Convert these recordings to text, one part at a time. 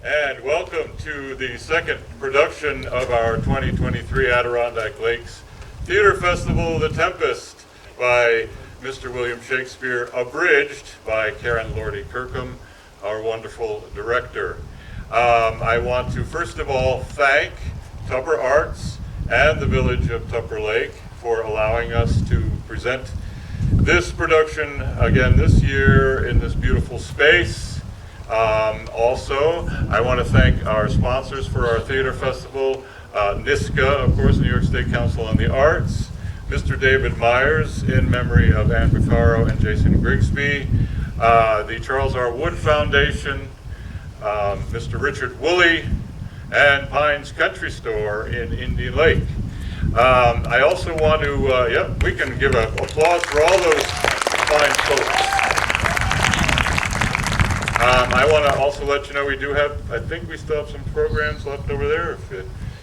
And welcome to the second production of our 2023 Adirondack Lakes Theater Festival, The Tempest, by Mr. William Shakespeare, abridged by Karen Lordi-Kirkham, our wonderful director. I want to first of all thank Tupper Arts and the Village of Tupper Lake for allowing us to present this production again this year in this beautiful space. Also, I want to thank our sponsors for our theater festival, NISCA, of course, New York State Council on the Arts, Mr. David Myers, in memory of Ann Vaccaro and Jason Grigsby, the Charles R. Wood Foundation, Mr. Richard Woolley, and Pines Country Store in Indian Lake. I also want to, we can give an applause for all those fine folks. I want to also let you know we do have, I think we still have some programs left over there. If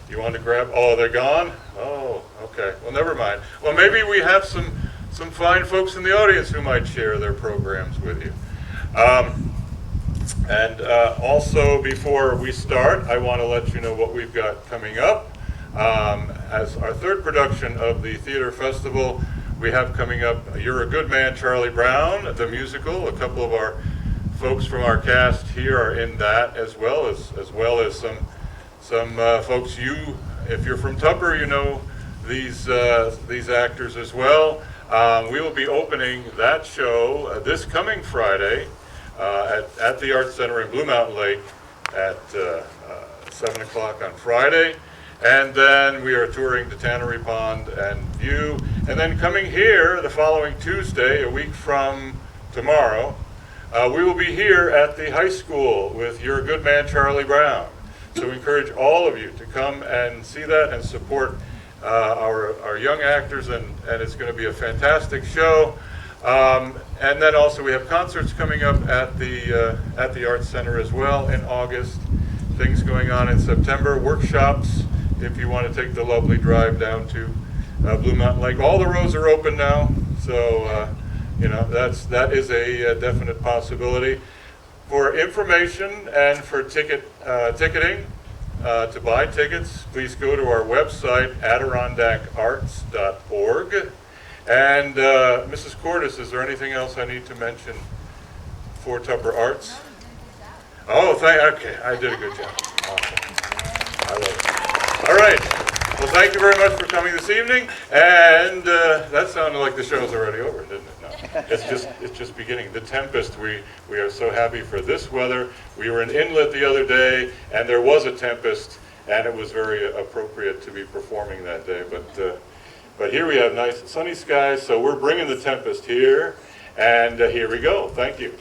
you want to grab, oh, they're gone? Oh, okay. Well, never mind. Well, maybe we have some fine folks in the audience who might share their programs with you. Also, before we start, I want to let you know what we've got coming up. As our third production of the Theater Festival, we have coming up You're a Good Man, Charlie Brown, the musical. A couple of our folks from our cast here are in that, as well as some folks. If you're from Tupper, you know these actors as well. We will be opening that show this coming Friday at the Arts Center in Blue Mountain Lake at 7 o'clock on Friday. And then we are touring the Tannery Pond and View. And then coming here the following Tuesday, a week from tomorrow, we will be here at the high school with You're a Good Man, Charlie Brown. So we encourage all of you to come and see that and support our young actors, and it's going to be a fantastic show. And then also we have concerts coming up at the Arts Center as well in August. Things going on in September, workshops if you want to take the lovely drive down to Blue Mountain Lake. All the roads are open now, so that is a definite possibility. For information and for ticketing, to buy tickets, please go to our website, AdirondackArts.org. And Mrs. Cordes, is there anything else I need to mention for Tupper Arts? Oh, okay, I did a good job. Awesome. I love it. All right. Well, thank you very much for coming this evening. And that sounded like the show's already over, didn't it? No, it's just beginning. The Tempest. We are so happy for this weather. We were in Inlet the other day, and there was a tempest, and it was very appropriate to be performing that day. But here we have nice and sunny skies, so we're bringing the Tempest here, and here we go. Thank you.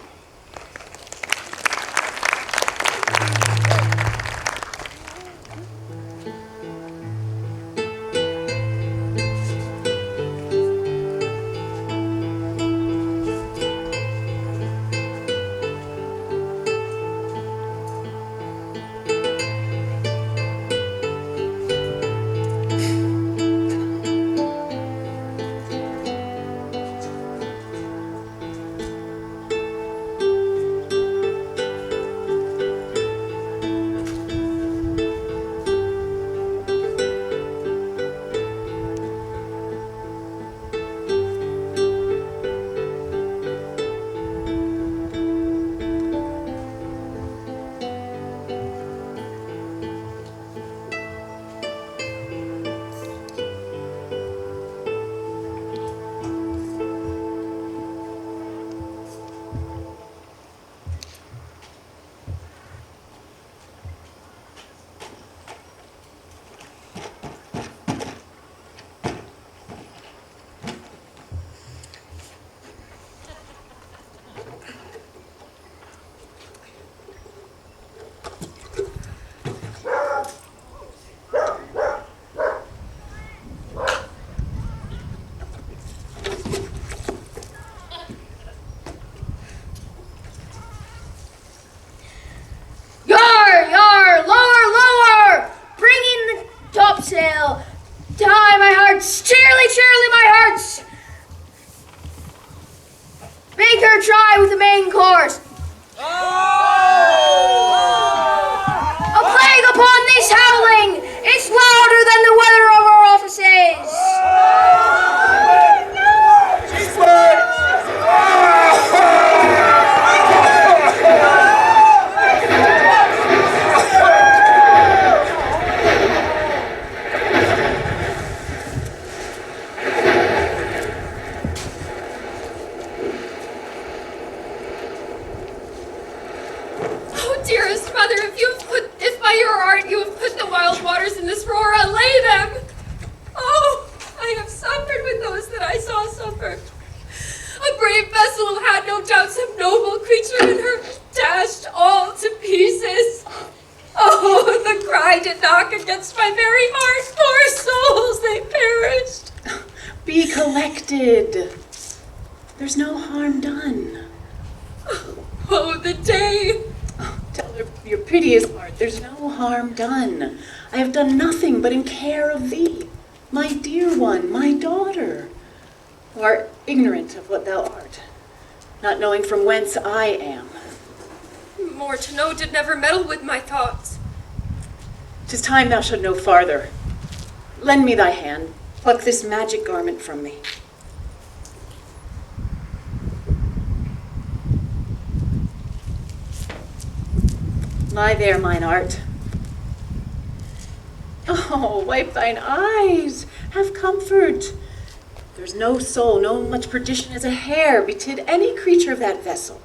Dearest mother, if by your art you have put the wild waters in this roar, allay them. Oh, I have suffered with those that I saw suffer. A brave vessel who had no doubt some noble creature in her, dashed all to pieces. Oh, the cry did knock against my very heart. Poor souls, they perished. Be collected. There's no harm done. Oh, the day. Tell her your piteous heart, there's no harm done. I have done nothing but in care of thee, my dear one, my daughter, who art ignorant of what thou art, not knowing from whence I am. More to know did never meddle with my thoughts. 'Tis time thou should know farther. Lend me thy hand, pluck this magic garment from me. Lie there, mine art. Oh, wipe thine eyes, have comfort. There's no soul, no much perdition as a hair betid any creature of that vessel.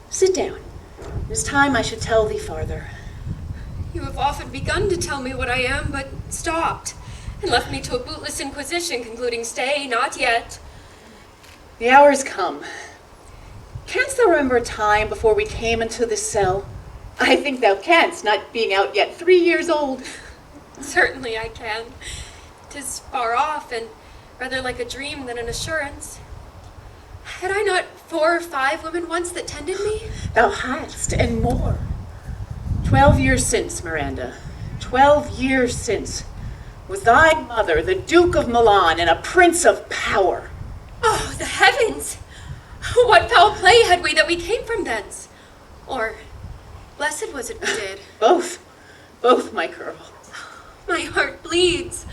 Sit down. It is time I should tell thee farther. You have often begun to tell me what I am, but stopped, and left me to a bootless inquisition, concluding, stay, not yet. The hour is come. Canst thou remember a time before we came into this cell? I think thou canst, not being out yet 3 years old. Certainly I can. 'Tis far off, and rather like a dream than an assurance. Had I not 4 or 5 women once that tended me? Thou hadst, and more. 12 years since, Miranda, 12 years since, was thy mother the Duke of Milan and a prince of power. Oh, the heavens! What foul play had we that we came from thence? Or, blessed was it we did? Both, my girl. My heart bleeds.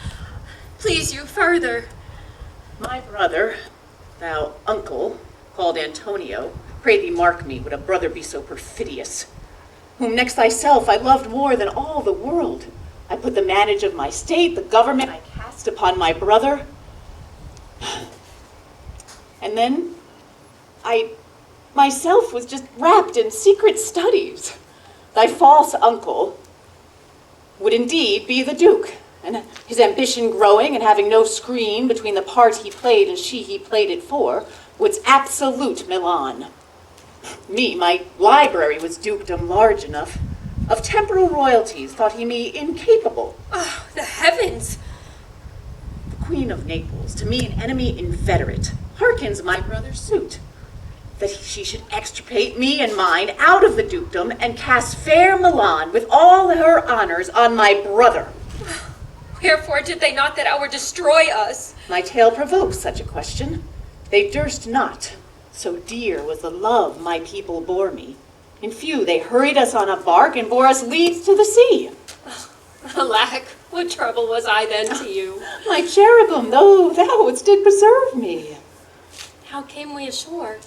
Please you further. My brother, thou uncle, called Antonio, pray thee mark me, would a brother be so perfidious? Whom next thyself I loved more than all the world. I put the manage of my state, the government I cast upon my brother. And then I myself was just wrapped in secret studies. Thy false uncle would indeed be the Duke, and his ambition growing and having no screen between the part he played and she he played it for, was absolute Milan. Me, my library was dukedom large enough. Of temporal royalties thought he me incapable. Oh, the heavens! The Queen of Naples, to me an enemy inveterate, hearkens my brother's suit, that she should extirpate me and mine out of the dukedom and cast fair Milan with all her honors on my brother. Wherefore did they not that hour destroy us? My tale provokes such a question. They durst not, so dear was the love my people bore me. In few they hurried us on a bark and bore us leagues to the sea. Alack, what trouble was I then to you? My cherubim, though thou wouldst did preserve me. How came we ashore?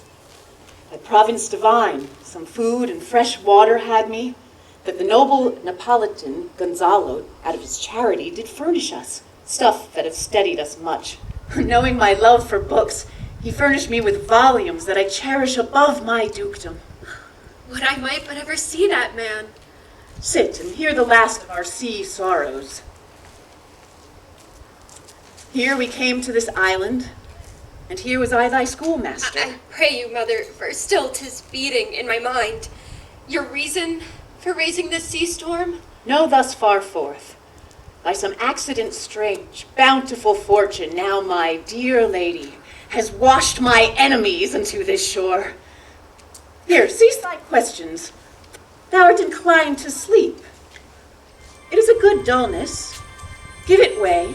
At Province Divine, some food and fresh water had me, that the noble Neapolitan Gonzalo, out of his charity, did furnish us, stuff that have steadied us much. Knowing my love for books, he furnished me with volumes that I cherish above my dukedom. Would I might but ever see that man. Sit and hear the last of our sea sorrows. Here we came to this island, and here was I thy schoolmaster. I pray you, mother, for still 'tis beating in my mind. Your reason for raising this sea storm? Know thus far forth, by some accident strange, bountiful fortune, now my dear lady has washed my enemies into this shore. Here, cease thy questions. Thou art inclined to sleep. It is a good dullness. Give it way.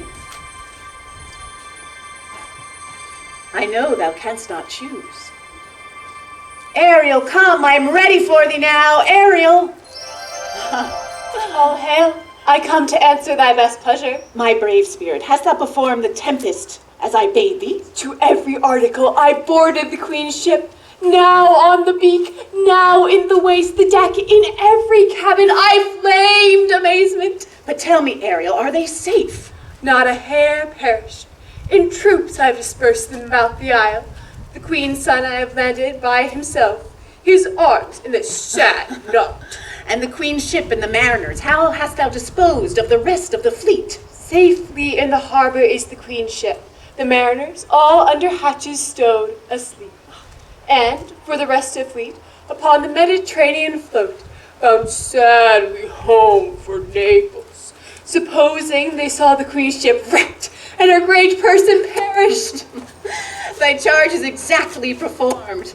I know thou canst not choose. Ariel, come, I am ready for thee now. Ariel! All hail, I come to answer thy best pleasure. My brave spirit, hast thou performed the Tempest as I bade thee? To every article I boarded the Queen's ship, now on the beak, now in the waist, the deck, in every cabin I flamed amazement. But tell me, Ariel, are they safe? Not a hair perished. In troops I have dispersed them about the isle. The Queen's son I have landed by himself, his arms in the shad knot. And the queen's ship and the mariners, how hast thou disposed of the rest of the fleet? Safely in the harbor is the queen's ship, the mariners all under hatches stowed, asleep. And for the rest of fleet, upon the Mediterranean float, bound sadly home for Naples, supposing they saw the queen's ship wrecked and her great person perished. Thy charge is exactly performed,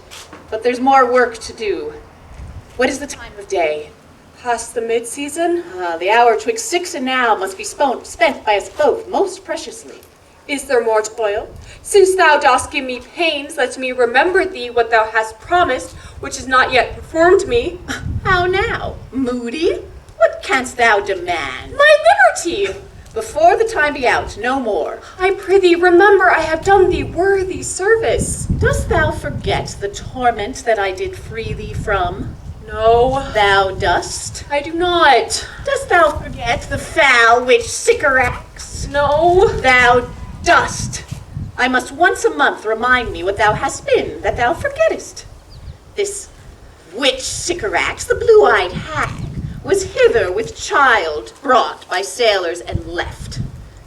but there's more work to do. What is the time of day? Past the mid-season, The hour twixt 6 and now must be spent by us both most preciously. is there more toil? Since thou dost give me pains, let me remember thee what thou hast promised, which is not yet performed me. How now, moody? What canst thou demand? My liberty! Before the time be out, no more. I prithee, remember I have done thee worthy service. Dost thou forget the torment that I did free thee from? No, Thou dost. I do not. Dost thou forget the foul which Sycorax? No, Thou dost. I must once a month remind me what thou hast been, that thou forgettest. This witch Sycorax, the blue-eyed hag, was hither with child brought by sailors and left.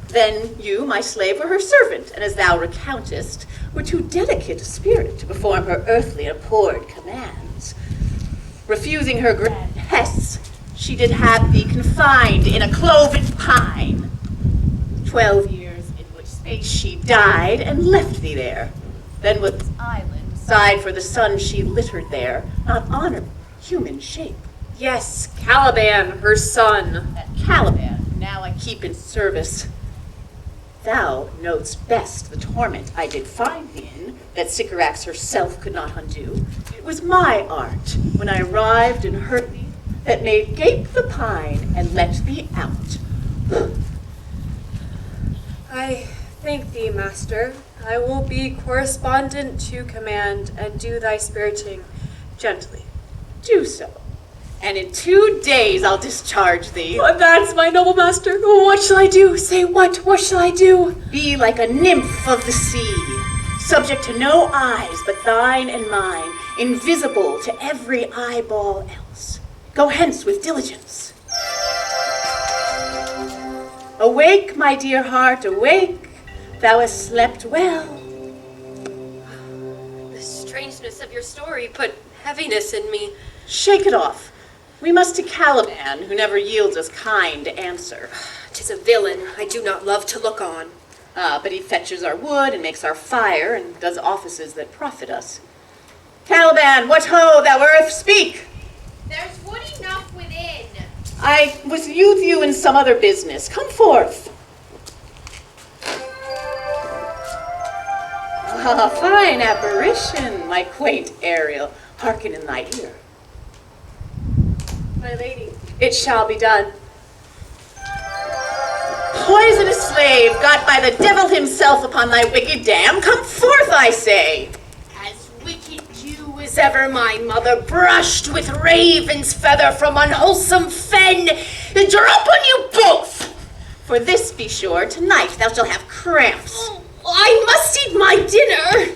Then you, my slave, were her servant, and as thou recountest, were too delicate a spirit to perform her earthly and abhorred commands. Refusing her grand hests, she did have thee confined in a cloven pine. 12 years in which space she died and left thee there. Then was this island sighed for the sun she littered there, not honor human shape. yes, Caliban, her son. That Caliban now I keep in service. Thou know'st best the torment I did find thee in, that Sycorax herself could not undo. It was my art, when I arrived and heard thee, that made gape the pine and let thee out. I thank thee, master. I will be correspondent to command and do thy spiriting gently. Do so, and in 2 days I'll discharge thee. Oh, that's my noble master. What shall I do? Say what? What shall I do? Be like a nymph of the sea, subject to no eyes but thine and mine, invisible to every eyeball else. Go hence with diligence. Awake, my dear heart, awake. Thou hast slept well. The strangeness of your story put heaviness in me. Shake it off. We must to Caliban, who never yields us kind answer. 'Tis a villain I do not love to look on. But he fetches our wood and makes our fire and does offices that profit us. Caliban, what ho, thou earth, speak! There's wood enough within. I was with you in some other business. Come forth. Ah, fine apparition, my quaint Ariel. Hearken in thy ear. My lady, it shall be done. Poisonous slave, got by the devil himself upon thy wicked dam, come forth, I say. As wicked Jew as ever my mother brushed with raven's feather from unwholesome fen, and drop on you both. For this, be sure, tonight thou shalt have cramps. Oh, I must eat my dinner.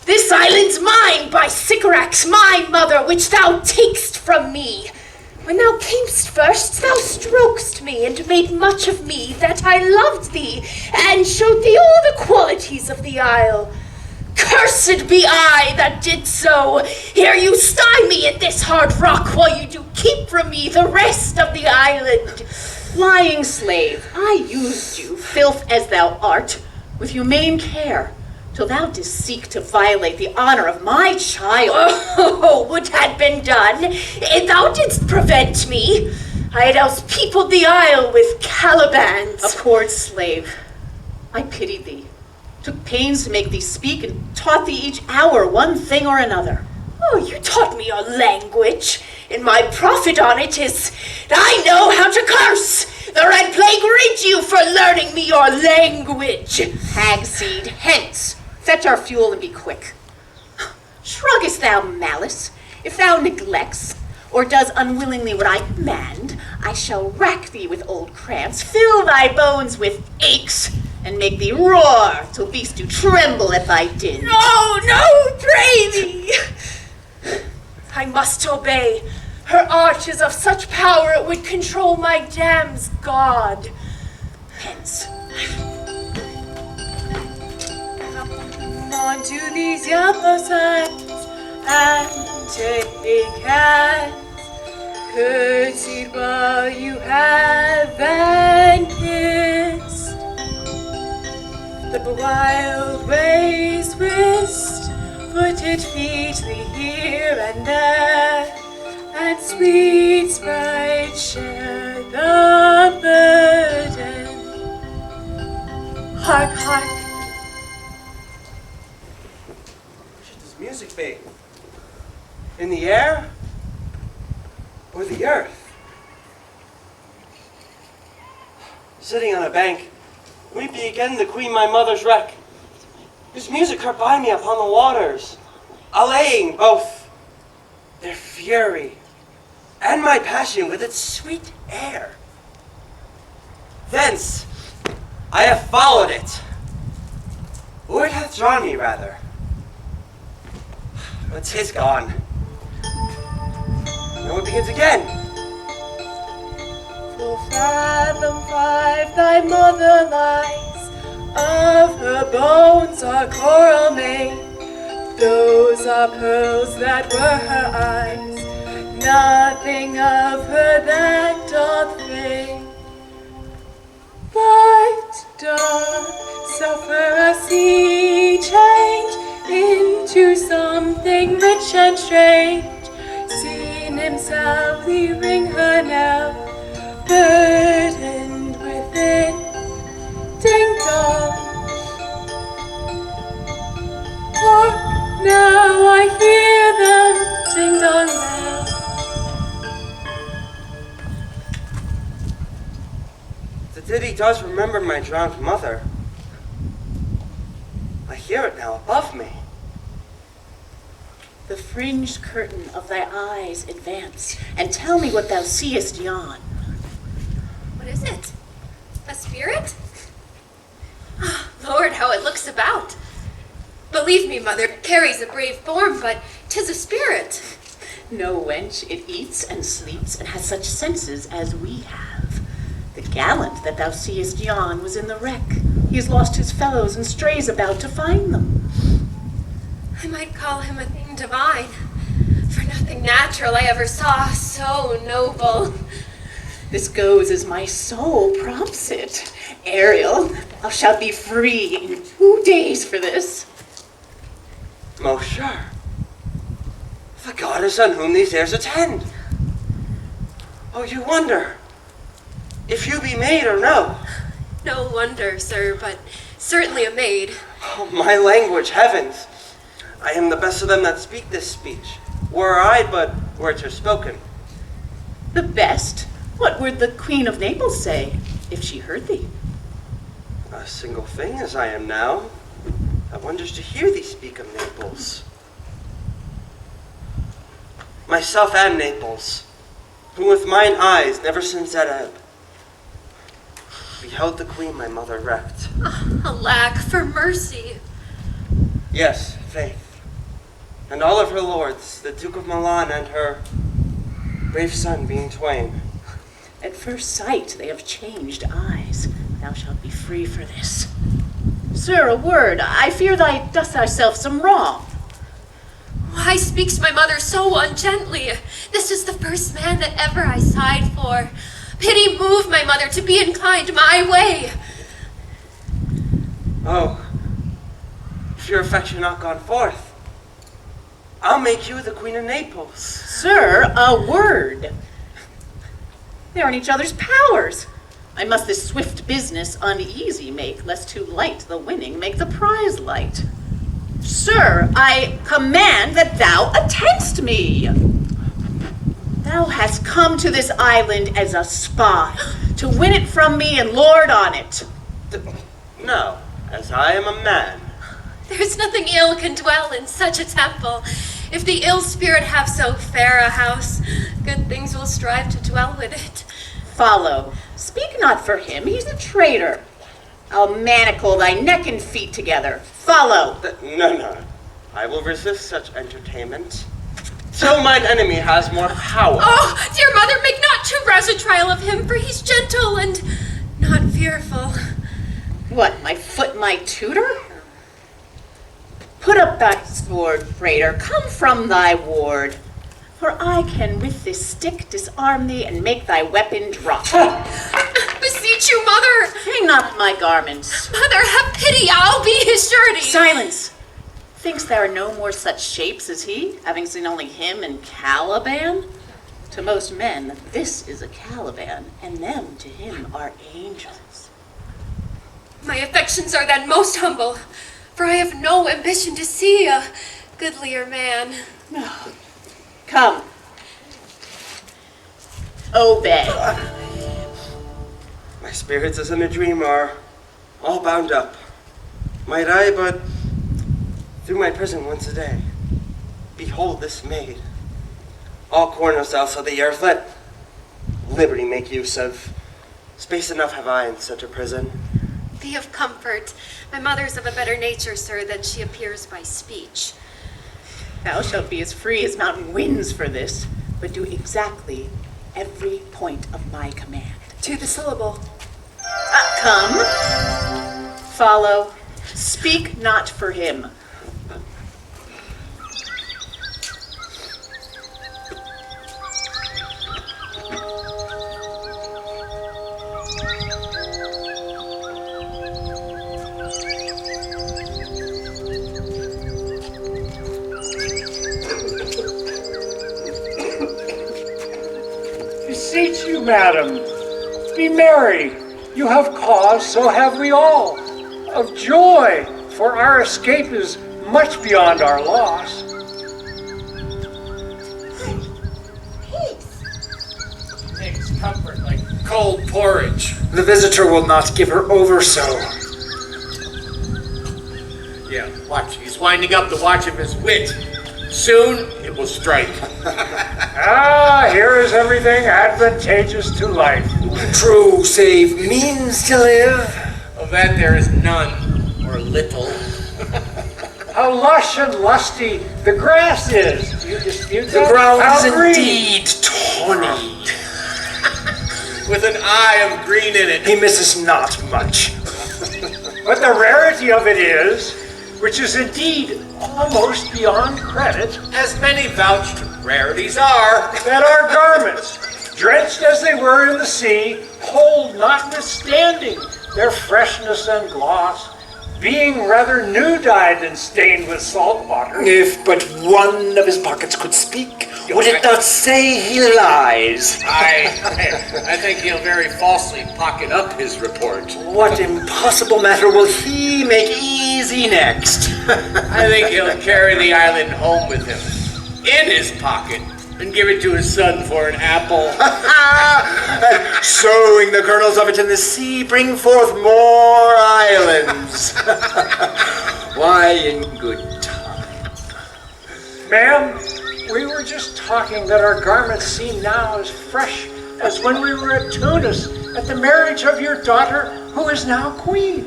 This island's mine by Sycorax, my mother, which thou takest from me. When thou camest first, thou strokest me, and made much of me, that I loved thee, and showed thee all the qualities of the isle. Cursed be I that did so. Here you sty me at this hard rock, while you do keep from me the rest of the island. Lying slave, I used you, filth as thou art, with humane care, till thou didst seek to violate the honor of my child. Oh, would had been done, and thou didst prevent me. I had else peopled the isle with Calibans. Abhorred slave, I pitied thee, took pains to make thee speak, and taught thee each hour one thing or another. Oh, you taught me your language, and my profit on it is that I know how to curse. The red plague rid you for learning me your language. Hag seed, hence, fetch our fuel and be quick. Shruggest thou malice? If thou neglects, or does unwillingly what I command, I shall rack thee with old cramps, fill thy bones with aches, and make thee roar till beasts do tremble at thy din. No, no, pray thee. I must obey. Her arch is of such power it would control my dam's god. Hence. Come on to these yellow sands and take hands. Curtsied while you have and kissed. The wild waves whist, footed feetly here and there, and sweet sprite share the burden. Hark, hark. Where should this music be? In the air? Or the earth? Sitting on a bank, weeping again the queen my mother's wreck, whose music her by me upon the waters, allaying both their fury and my passion with its sweet air. Thence I have followed it, or it hath drawn me rather. But 'tis gone. Now it begins again. Full fathom 5 thy mother lies, of her bones are coral made. Those are pearls that were her eyes, nothing of her that doth fade. But doth suffer a sea change into something rich and strange. Seen himself leaving her now, burdened within. Ding dong. Hark, now I hear them ding dong now. The ditty does remember my drowned mother. I hear it now above me. The fringed curtain of thy eyes advance, and tell me what thou seest yon. What is it? A spirit? Ah, Lord, how it looks about. Believe me, mother, it carries a brave form, but 'tis a spirit. No, wench, it eats and sleeps and has such senses as we have. The gallant that thou seest yon was in the wreck. He has lost his fellows and strays about to find them. I might call him a thing divine, for nothing natural I ever saw so noble. This goes as my soul prompts it. Ariel, thou shalt be free in 2 days for this. Most sure. The goddess on whom these airs attend. Oh, you wonder if you be maid or no. No wonder, sir, but certainly a maid. Oh, my language, heavens! I am the best of them that speak this speech. Were I but words are spoken. The best? What would the Queen of Naples say if she heard thee? A single thing as I am now. I wonders to hear thee speak of Naples. Myself and Naples, who with mine eyes never since at ebb beheld the queen my mother wrecked. Alack, for mercy. Yes, faith. And all of her lords, the Duke of Milan and her brave son being twain. At first sight they have changed eyes. Thou shalt be free for this. Sir, a word. I fear thou dost thyself some wrong. Why speaks my mother so ungently? This is the first man that ever I sighed for. Pity move my mother to be inclined my way. Oh, if your affection not gone forth, I'll make you the Queen of Naples. Sir, a word. They're in each other's powers. I must this swift business uneasy make, lest too light the winning make the prize light. Sir, I command that thou attendst me. Thou hast come to this island as a spy, to win it from me and lord on it. No, as I am a man. There's nothing ill can dwell in such a temple. If the ill spirit have so fair a house, good things will strive to dwell with it. Follow. Speak not for him, he's a traitor. I'll manacle thy neck and feet together. Follow. No. I will resist such entertainment. till mine enemy has more power. Oh, dear mother, make not too rash a trial of him, for he's gentle and not fearful. What, my foot my tutor? Put up thy sword, traitor, come from thy ward. For I can with this stick disarm thee and make thy weapon drop. Beseech you, mother. Hang not my garments. Mother, have pity, I'll be his surety. Silence. Thinks there are no more such shapes as he, having seen only him and Caliban? To most men, this is a Caliban, and them to him are angels. My affections are then most humble, for I have no ambition to see a goodlier man. Come. Obey. My spirits as in a dream are all bound up. Might I but through my prison once a day behold this maid. All corners else of the earth let liberty make use of. Space enough have I in such a prison. Be of comfort. My mother's of a better nature, sir, than she appears by speech. Thou shalt be as free as mountain winds for this, but do exactly every point of my command. To the syllable. Come. Follow. Speak not for him. Beseech you, madam, be merry. You have cause, so have we all, of joy, for our escape is much beyond our loss. Takes comfort like cold porridge. The visitor will not give her over so. Yeah, watch. He's winding up the watch of his wit. Soon it will strike. Here is everything advantageous to life. True, save means to live. Of that there is none, or little. How lush and lusty the grass is. Do you dispute The that? ground How is green. indeed tawny. With an eye of green in it. He misses not much. But the rarity of it is, which is indeed almost beyond credit, As many vouched rarities are. that our garments, drenched as they were in the sea, hold notwithstanding their freshness and gloss, being rather new-dyed than stained with salt water. If but one of his pockets could speak, would it not say he lies? I think he'll very falsely pocket up his report. What impossible matter will he make easy next? I think he'll carry the island home with him, in his pocket, and give it to his son for an apple. And sowing the kernels of it in the sea, bring forth more islands. Why, in good time. Ma'am, we were just talking that our garments seem now as fresh as when we were at Tunis at the marriage of your daughter, who is now queen.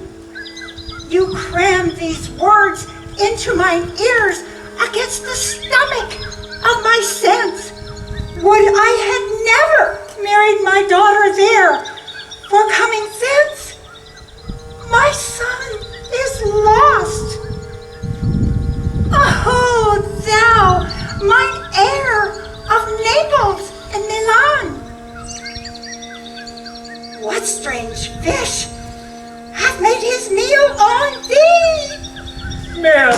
You crammed these words into my ears against the stomach of my sense. Would I had never married my daughter there, for coming thence, my son is lost. Oh, thou, mine heir of Naples and Milan. What strange fish hath made his meal on thee? Ma'am,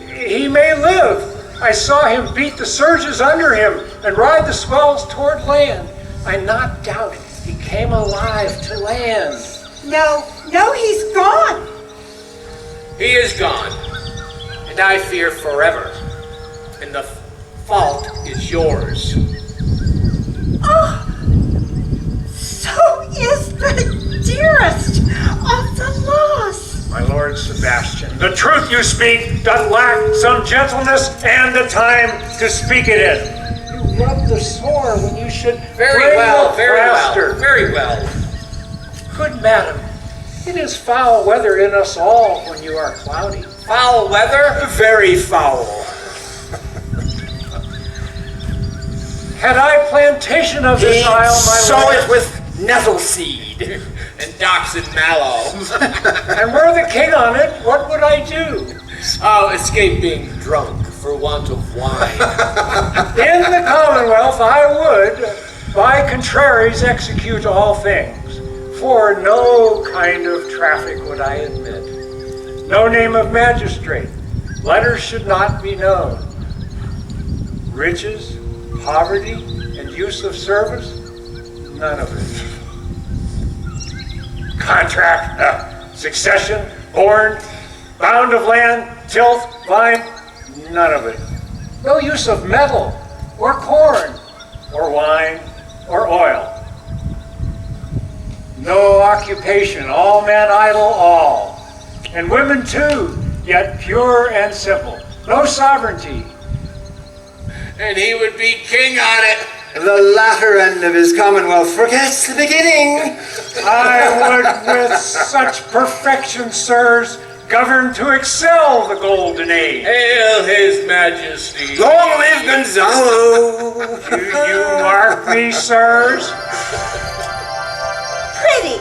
he may live. I saw him beat the surges under him and ride the swells toward land. I not doubt he came alive to land. No, he's gone. He is gone, and I fear forever, and the fault is yours. Oh, so is the dearest of the lost. My lord Sebastian, the truth you speak doth lack some gentleness and the time to speak it in. You rub the sore when you should Very bring well, the very plaster. well, very well. Good madam, it is foul weather in us all when you are cloudy. Foul weather? Very foul. Had I plantation of this isle, my Sow lord, it with nettle seed. And docks and mallow. and were the king on it, what would I do? Oh, escape being drunk for want of wine. In the Commonwealth I would, by contraries, execute all things, for no kind of traffic would I admit. No name of magistrate, letters should not be known. Riches, poverty, and use of service, none of it. Contract, succession, born, bound of land, tilth, vine, none of it. No use of metal, or corn, or wine, or oil. No occupation, all men idle, all. And women too, yet pure and simple. No sovereignty. And he would be king on it. The latter end of his commonwealth forgets the beginning. I would with such perfection, sirs, govern to excel the golden age. Hail his majesty. Long live Gonzalo. Do you mark me, sirs? Pretty,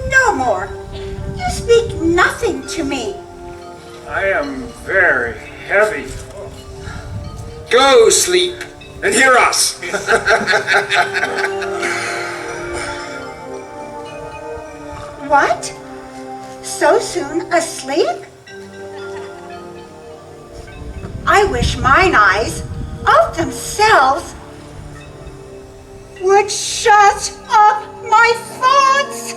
no more. You speak nothing to me. I am very heavy. Go sleep and hear us. What? So soon asleep? I wish mine eyes, of themselves, would shut up my thoughts.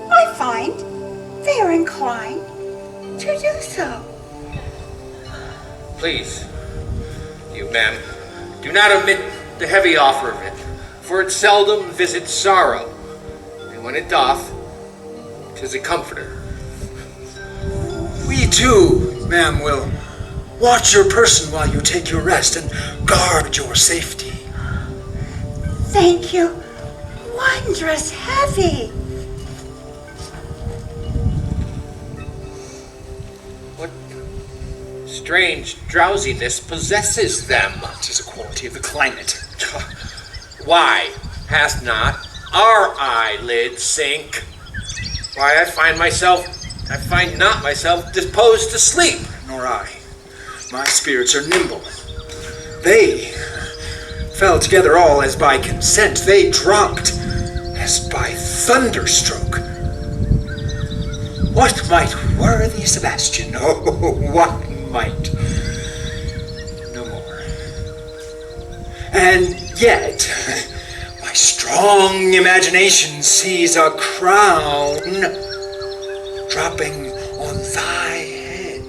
I find they are inclined to do so. Please, you men, do not omit the heavy offer of it, for it seldom visits sorrow, and when it doth, 'tis a comforter. We too, ma'am, will watch your person while you take your rest and guard your safety. Thank you. Wondrous heavy. What strange drowsiness possesses them? 'Tis a quality of the climate. Why hath not our eyelids sink? Why, I find not myself disposed to sleep. Nor I. My spirits are nimble. They fell together all as by consent. They dropped as by thunderstroke. What might worthy Sebastian? Oh, what might? No more. And yet, my strong imagination sees a crown dropping on thy head.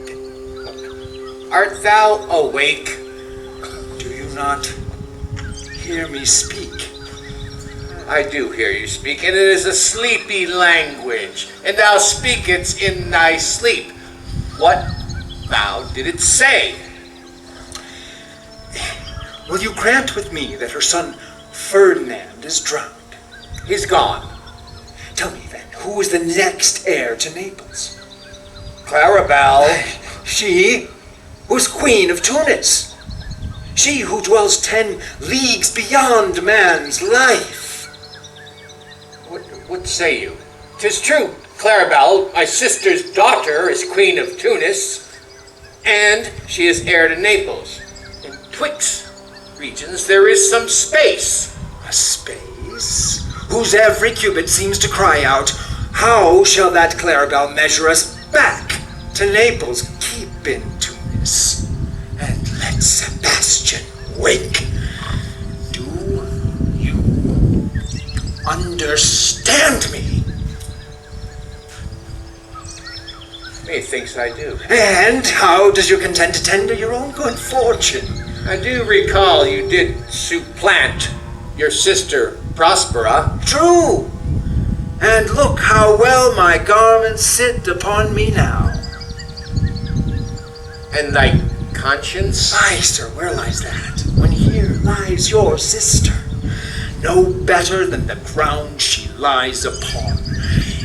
Art thou awake? Do you not hear me speak? I do hear you speak, and it is a sleepy language, and thou speakest in thy sleep. What thou did it say? Will you grant with me that her son Ferdinand is drowned? He's gone. Tell me then, who is the next heir to Naples? Claribel. She who's Queen of Tunis. She who dwells 10 leagues beyond man's life. What say you? 'Tis true, Claribel, my sister's daughter, is Queen of Tunis, and she is heir to Naples. In twixt regions there is some space. A space whose every cubit seems to cry out, how shall that Claribel measure us back to Naples? Keep in Tunis, and let Sebastian wake. Do you understand me? Methinks I do. And how does you contend to tender your own good fortune? I do recall you did supplant your sister Prospera. True. And look how well my garments sit upon me now. And thy conscience? Aye, sir, where lies that? When here lies your sister, no better than the ground she lies upon.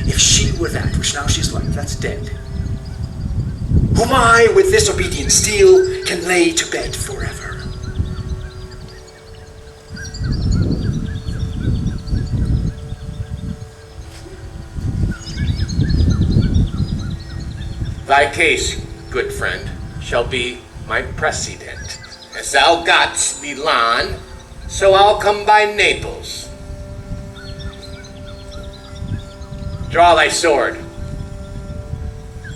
If she were that which now she's like, that's dead. whom I with this obedient steel can lay to bed forever. Thy case, good friend, shall be my precedent. As thou gotst Milan, so I'll come by Naples. Draw thy sword.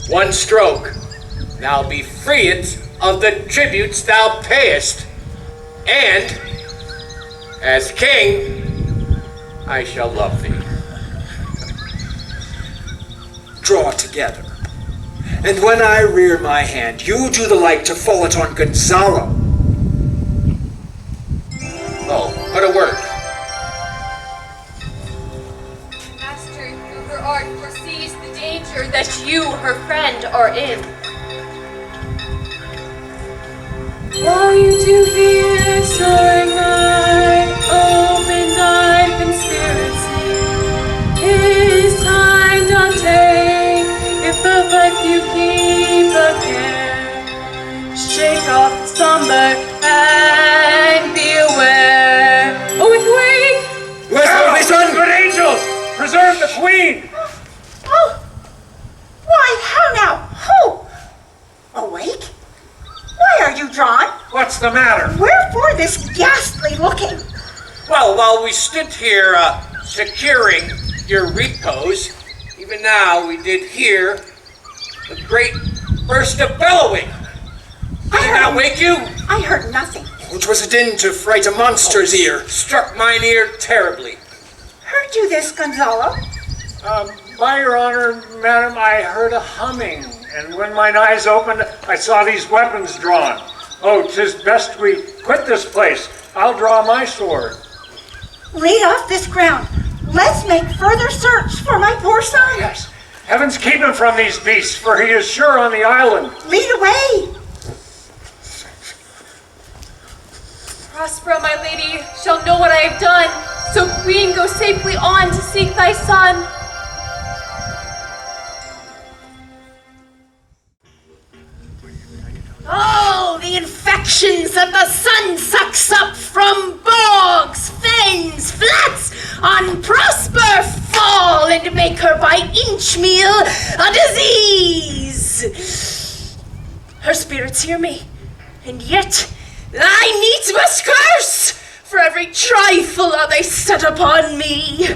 One stroke, thou be freed of the tributes thou payest, and, as king, I shall love thee. Draw together. And when I rear my hand, you do the like to fall it on Gonzalo. Oh, but a word. Master, her art foresees the danger that you, her friend, are in. While you do hear soaring high, open-eyed conspiracy, his time doth take, if the life you keep a care. Shake off the slumber and be aware. Awake! My son! Good angels! Preserve the queen! Oh, why, how now? Ho! Awake? Why are you drawn? What's the matter? Wherefore this ghastly looking? Well, while we stood here securing your repose, even now we did hear a great burst of bellowing. Did it not wake you? I heard nothing. Which was a din to fright a monster's ear. Struck mine ear terribly. Heard you this, Gonzalo? By your honor, madam, I heard a humming, and when mine eyes opened, I saw these weapons drawn. Oh, 'tis best we quit this place. I'll draw my sword. Lead off this ground. Let's make further search for my poor son. Yes. Heavens keep him from these beasts, for he is sure on the island. Lead away. Prospera, my lady, shall know what I have done. So, Queen, go safely on to seek thy son. Oh, the infections that the sun sucks up from bogs, fens, flats, on Prosper fall, and make her by inch meal a disease. Her spirits hear me, and yet I needs must curse for every trifle that they set upon me.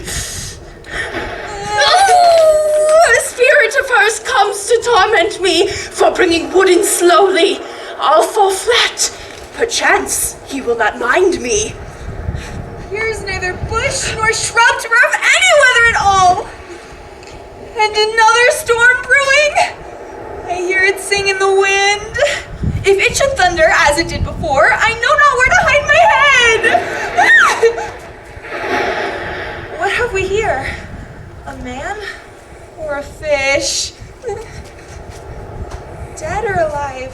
Oh, a spirit of hers comes to torment me for bringing wood in slowly. I'll fall flat. Perchance he will not mind me. Here's neither bush nor shrub to rub any weather at all. And another storm brewing. I hear it sing in the wind. If it should thunder as it did before, I know not where to hide my head. What have we here? A man or a fish? Dead or alive?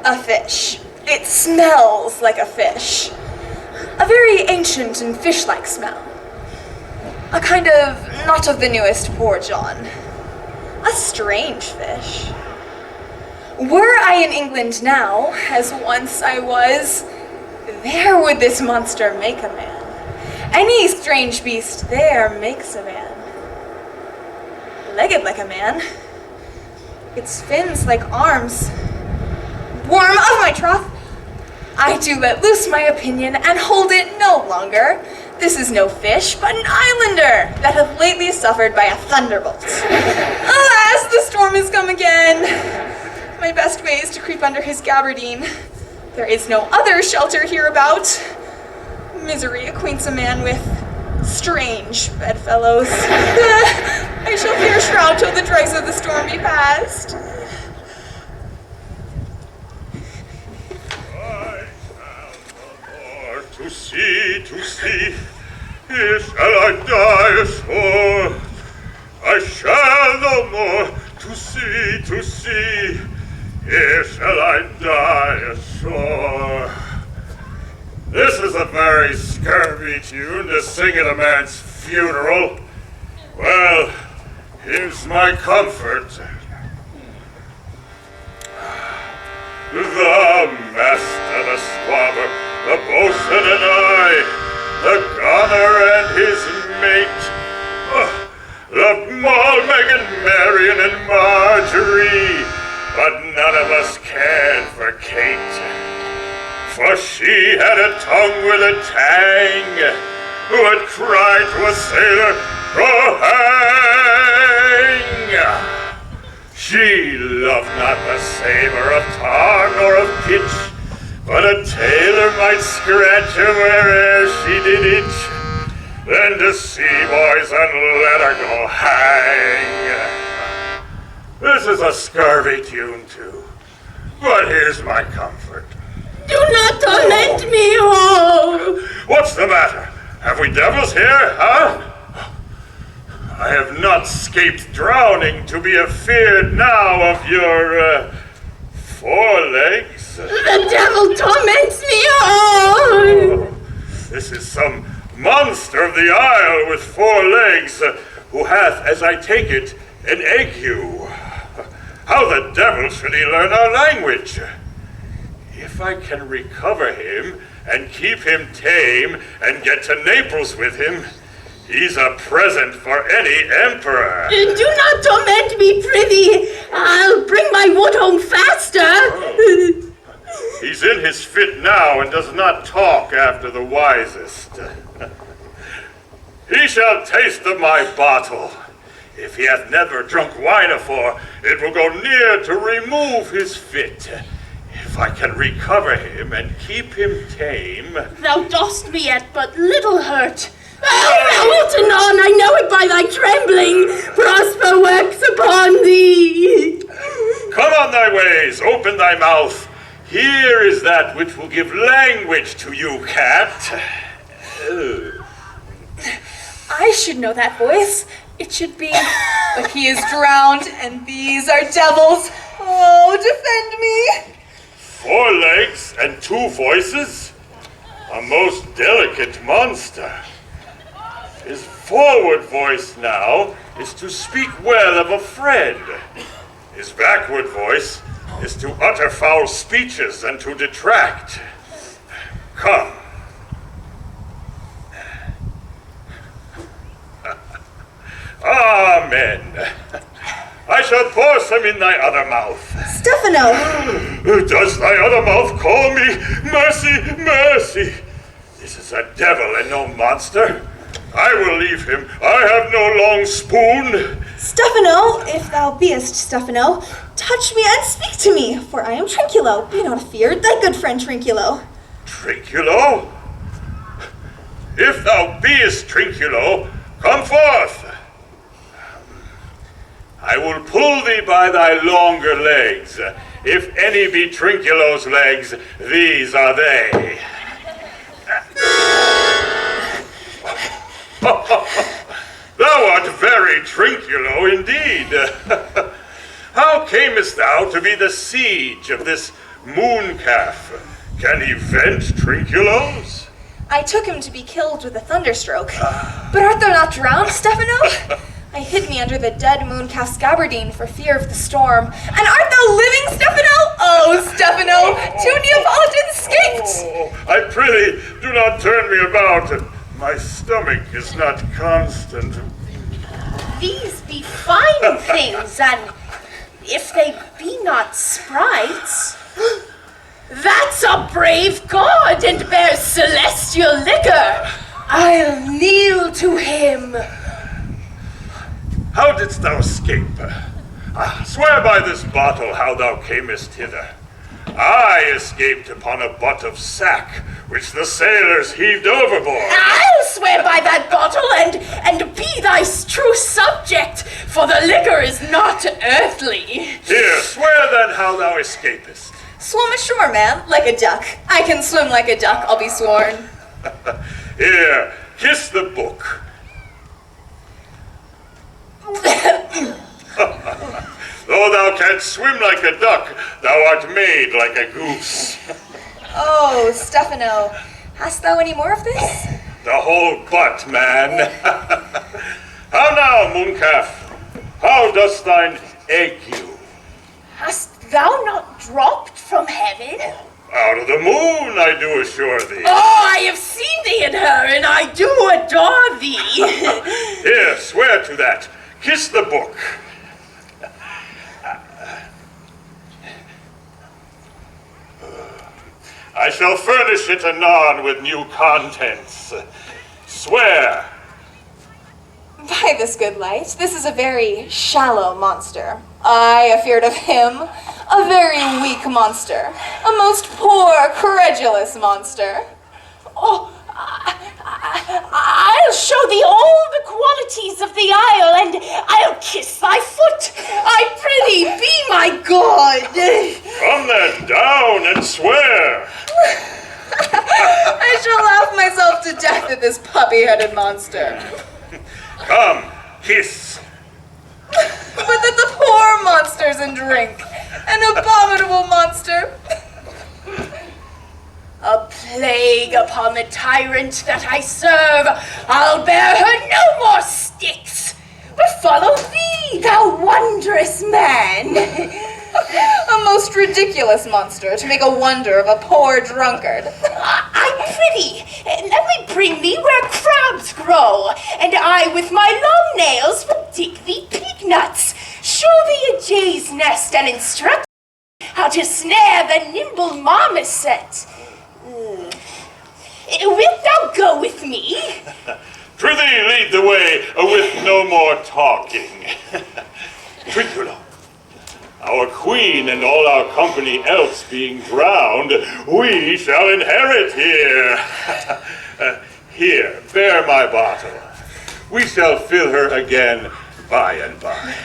A fish. It smells like a fish. A very ancient and fish-like smell. A kind of not of the newest Poor John. A strange fish. Were I in England now, as once I was, there would this monster make a man. Any strange beast there makes a man. Legged like a man. Its fins like arms. Worm of my trough! I do let loose my opinion and hold it no longer. This is no fish, but an islander that hath lately suffered by a thunderbolt. Alas, the storm has come again. My best way is to creep under his gabardine. There is no other shelter hereabout. Misery acquaints a man with strange bedfellows. I shall fear shroud till the dregs of the storm be past. To see, here shall I die ashore. I shall no more to see, here shall I die ashore. This is a very scurvy tune to sing at a man's funeral. Well, here's my comfort. The master, the swabber, the boatswain and I, the gunner and his mate, loved Moll, Megan, Marion, and Marjorie, but none of us cared for Kate. For she had a tongue with a tang, who had cried to a sailor, "Go hang!" She loved not the savor of tar nor of pitch, but a tailor might scratch her where'er she did itch. Then to sea, boys, and let her go hang. This is a scurvy tune, too, but here's my comfort. Do not torment me, oh! What's the matter? Have we devils here, huh? I have not escaped drowning to be afeard now of your, forelegs. The devil torments me, oh! This is some monster of the isle with 4 legs, who hath, as I take it, an ague. How the devil should he learn our language? If I can recover him and keep him tame and get to Naples with him, he's a present for any emperor. Do not torment me, prithee. I'll bring my wood home faster. Oh. He's in his fit now and does not talk after the wisest. He shall taste of my bottle. If he hath never drunk wine afore, it will go near to remove his fit. If I can recover him and keep him tame... Thou dost me yet but little hurt. Wilt anon, I know it by thy trembling. Prosper works upon thee. Come on thy ways, open thy mouth. Here is that which will give language to you, cat. I should know that voice. It should be, but he is drowned, and these are devils. Oh, defend me. 4 legs and 2 voices? A most delicate monster. His forward voice now is to speak well of a friend. His backward voice is to utter foul speeches and to detract. Come. Amen. I shall pour some in thy other mouth. Stephano! Does thy other mouth call me? Mercy, mercy! This is a devil and no monster. I will leave him. I have no long spoon. Stephano, if thou beest Stephano, touch me and speak to me, for I am Trinculo. Be not afeard, thy good friend Trinculo. Trinculo? If thou beest Trinculo, come forth. I will pull thee by thy longer legs. If any be Trinculo's legs, these are they. Thou art very Trinculo indeed. How camest thou to be the siege of this mooncalf? Can he vent Trinculos? I took him to be killed with a thunderstroke. But art thou not drowned, Stephano? I hid me under the dead mooncalf's gabardine for fear of the storm. And art thou living, Stephano? Oh, Stephano, two Neapolitans escaped! Oh, I prithee, do not turn me about. My stomach is not constant. These be fine things, and if they be not sprites, that's a brave god and bears celestial liquor. I'll kneel to him. How didst thou escape? Swear by this bottle how thou camest hither. I escaped upon a butt of sack, which the sailors heaved overboard. I'll swear by that bottle and be thy true subject, for the liquor is not earthly. Here, swear then how thou escapest. Swim ashore, man, like a duck. I can swim like a duck, I'll be sworn. Here, kiss the book. Though thou canst swim like a duck, thou art made like a goose. Oh, Stephano, Hast thou any more of this? The whole butt, man. How now, mooncalf? How does thine ache you? Hast thou not dropped from heaven? Out of the moon, I do assure thee. Oh, I have seen thee in her, and I do adore thee. Here, swear to that. Kiss the book. I shall furnish it anon with new contents. Swear. By this good light, this is a very shallow monster. I afeard of him, a very weak monster, a most poor, credulous monster. Oh, I'll show thee all the qualities of the isle, and I'll kiss thy foot. I prithee, be my god. Come then, down and swear. I shall laugh myself to death at this puppy-headed monster. Come, kiss. But that the poor monster's in drink, an abominable monster. A plague upon the tyrant that I serve. I'll bear her no more sticks, but follow thee, thou wondrous man. A most ridiculous monster to make a wonder of a poor drunkard. I prithee, let me bring thee where crabs grow, and I with my long nails will dig thee pig nuts, show thee a jay's nest, and instruct how to snare the nimble marmoset. Wilt thou go with me? Prithee, lead the way with no more talking. Trinculo, our queen and all our company else being drowned, we shall inherit here. Here, bear my bottle. We shall fill her again by and by.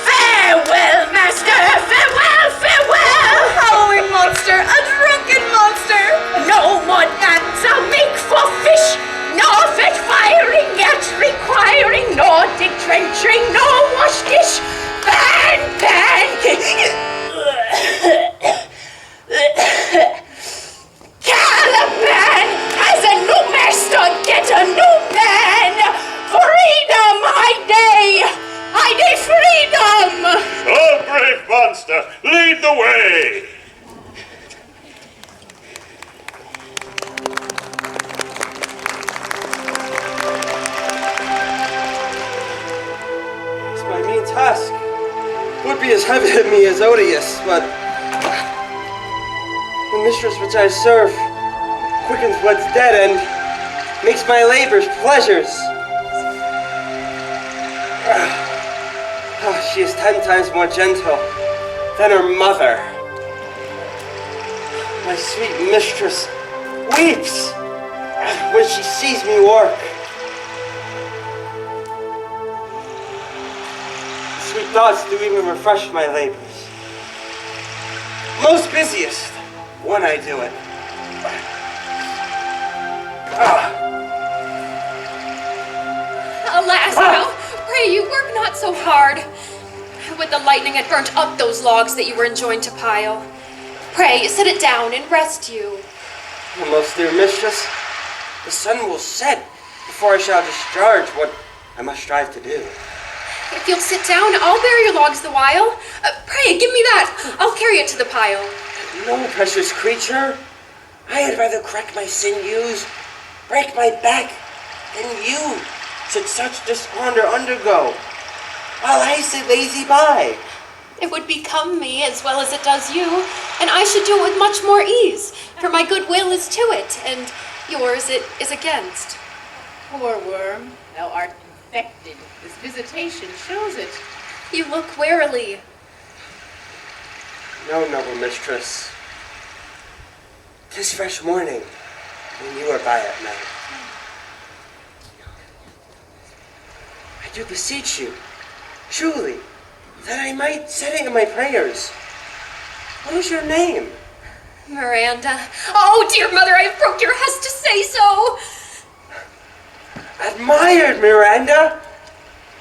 Farewell, master! Farewell, farewell! A howling monster! A drunken monster! No more dance I'll make for fish, nor fetch firing yet requiring, nor dig trenching, nor wash dish. Ban, ban! Caliban has a new master, get a new man! Freedom, I day! I day freedom! Oh, brave monster, lead the way! It's my mean task. It would be as heavy on me as odious, but the mistress which I serve quickens what's dead and makes my labors pleasures. She is 10 times more gentle than her mother. My sweet mistress weeps when she sees me work. Sweet thoughts do even refresh my labors. Most busiest when I do it. Alas, now, pray you work not so hard. With the lightning it burnt up those logs that you were enjoined to pile. Pray, sit it down and rest you. Most dear mistress, the sun will set before I shall discharge what I must strive to do. If you'll sit down, I'll bear your logs the while. Pray, give me that. I'll carry it to the pile. No, precious creature. I had rather crack my sinews, break my back, than you should such dishonor undergo, while I sit lazy by. It would become me as well as it does you, and I should do it with much more ease, for my good will is to it, and yours it is against. Poor worm, thou art infected. This visitation shows it. You look warily. No, noble mistress. 'Tis fresh morning, when you are by at night. I do beseech you, truly, that I might set it in my prayers. What is your name? Miranda. Oh, dear mother, I have broke your hest to say so. Admired, Miranda.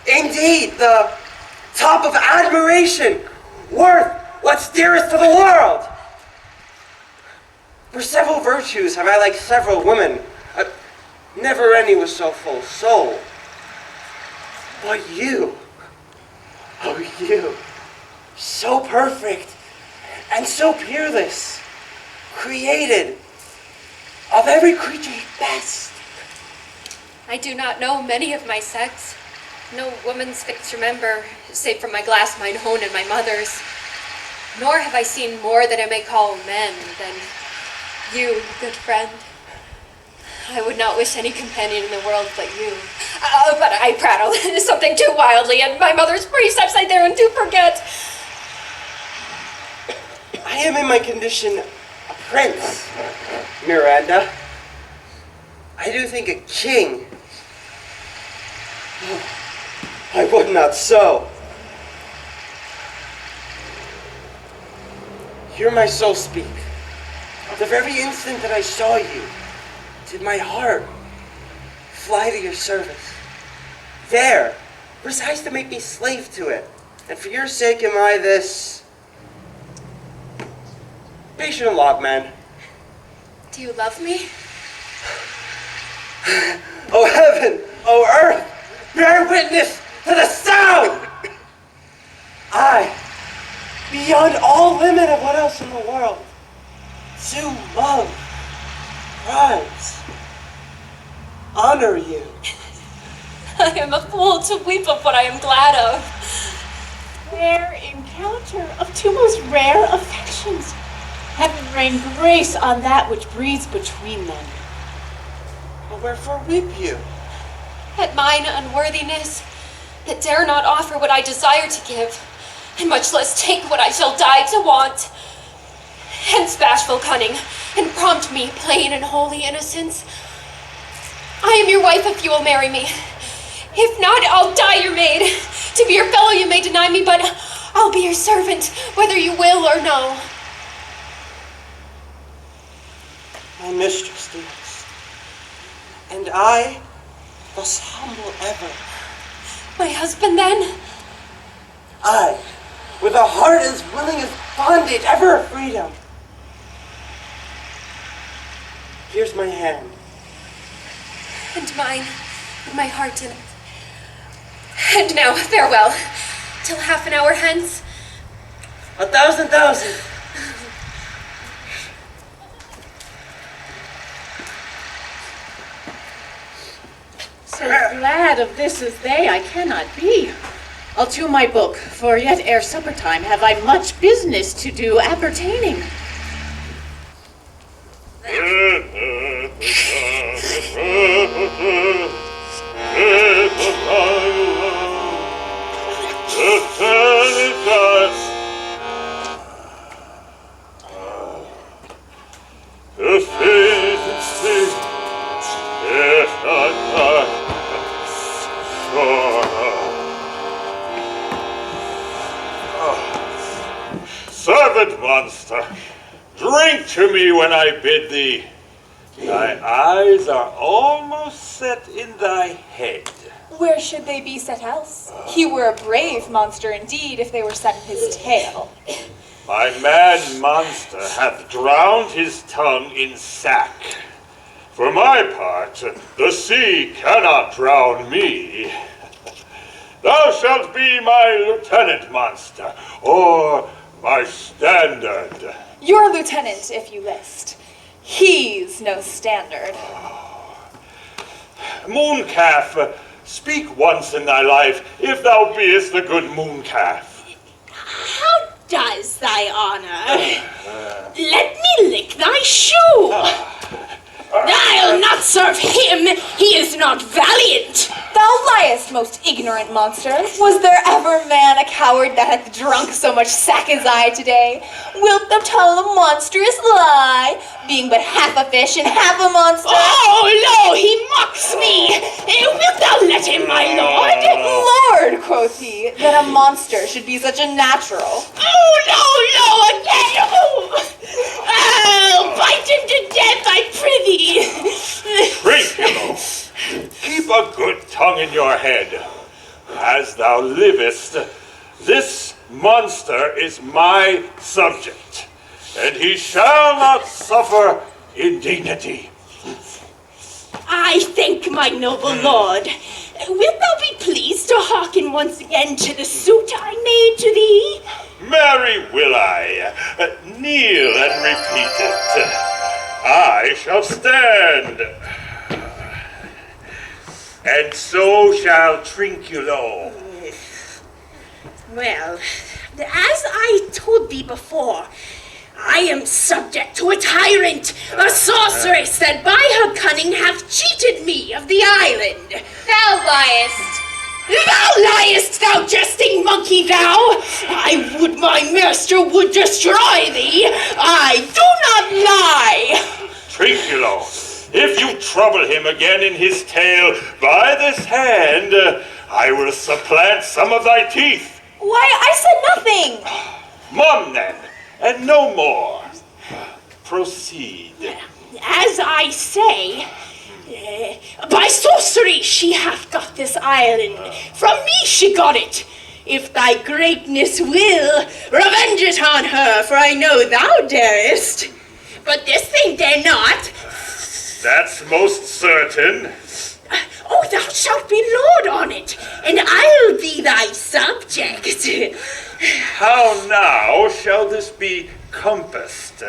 Indeed, the top of admiration, worth what's dearest to the world. For several virtues have I like several women. Never any was so full of soul. But you, oh you, so perfect and so peerless, created of every creature best. I do not know many of my sex. No woman's fit to remember, save from my glass mine own and my mother's. Nor have I seen more that I may call men than you, good friend. I would not wish any companion in the world but you. But I prattle something too wildly, and my mother's precepts I therein do forget. I am in my condition a prince, Miranda. I do think a king. I would not so. Hear my soul speak. The very instant that I saw you, did my heart fly to your service. There, precise to make me slave to it. And for your sake am I this patient logman. Do you love me? Oh heaven, oh earth, bear witness to the sound! I, beyond all limit of what else in the world, do love, prize, honor you. I am a fool to weep of what I am glad of. Rare encounter of two most rare affections. Heaven rain grace on that which breathes between them. But wherefore weep you? At mine unworthiness, that dare not offer what I desire to give, and much less take what I shall die to want. Hence bashful cunning, and prompt me plain and holy innocence. I am your wife if you will marry me. If not, I'll die your maid. To be your fellow you may deny me, but I'll be your servant, whether you will or no. My mistress, dearest, and I, thus humble ever. My husband, then? I, with a heart as willing as bondage, ever a freedom. Here's my hand. And mine, and my heart in it. And now, farewell, till half an hour hence. 1,000,000. So glad of this as they I cannot be. I'll to my book, for yet ere supper time have I much business to do appertaining. Servant monster, drink to me when I bid thee. Thy eyes are almost set in thy head. Where should they be set else? He were a brave monster indeed if they were set in his tail. My mad monster hath drowned his tongue in sack. For my part, the sea cannot drown me. Thou shalt be my lieutenant, monster, or my standard. Your lieutenant, if you list. He's no standard. Mooncalf, speak once in thy life, if thou beest a good mooncalf. How does thy honor? Let me lick thy shoe. I'll not serve him. He is not valiant. Thou liest, most ignorant monster. Was there ever man a coward that hath drunk so much sack as I today? Wilt thou tell a monstrous lie, being but half a fish and half a monster? Oh, lo, he mocks me. Wilt thou let him, my lord? Lord, quoth he, that a monster should be such a natural. Oh, no, again. Oh, bite him to death, I prithee. Trinculo, keep a good tongue in your head. As thou livest, this monster is my subject. and he shall not suffer indignity. I thank my noble lord. Wilt thou be pleased to hearken once again to the suit I made to thee? Marry will I. Kneel and repeat it. I shall stand. And so shall Trinculo. Well, as I told thee before, I am subject to a tyrant, a sorceress that by her cunning hath cheated me of the island. Thou liest. Thou liest, thou jesting monkey, thou! I would my master would destroy thee. I do not lie. Trinculo, if you trouble him again in his tale by this hand, I will supplant some of thy teeth. Why, I said nothing. Mum, then, and no more. Proceed. As I say, by sorcery she hath got this island. From me she got it. If thy greatness will, revenge it on her, for I know thou darest. But this thing dare not. That's most certain. Oh, thou shalt be lord on it, and I'll be thy subject. How now shall this be compassed?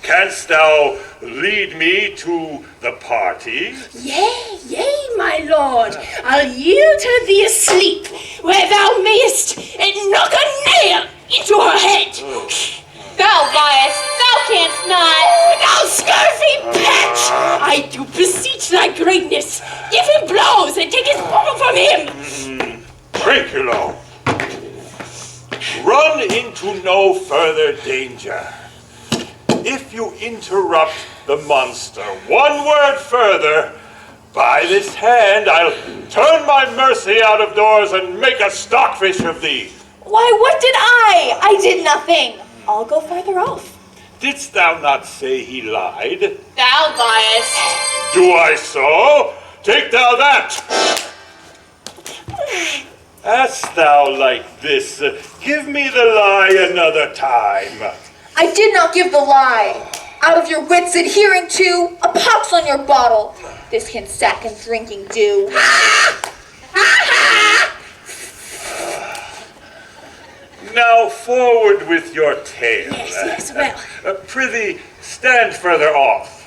Canst thou lead me to the party? Yea, my lord, I'll yield her thee asleep, where thou mayest knock a nail into her head. Thou liest. Thou canst not. Thou scurvy petch! I do beseech thy greatness. Give him blows and take his ball from him. Trinculo, run into no further danger. If you interrupt the monster one word further, by this hand I'll turn my mercy out of doors and make a stockfish of thee. Why, what did I? I did nothing. I'll go farther off. Didst thou not say he lied? Thou liest. Do I so? Take thou that! Hast thou like this? Give me the lie another time. I did not give the lie. Out of your wits adhering to a pox on your bottle. This can sack and drinking do. Now forward with your tale. Yes, well. Prithee, stand further off.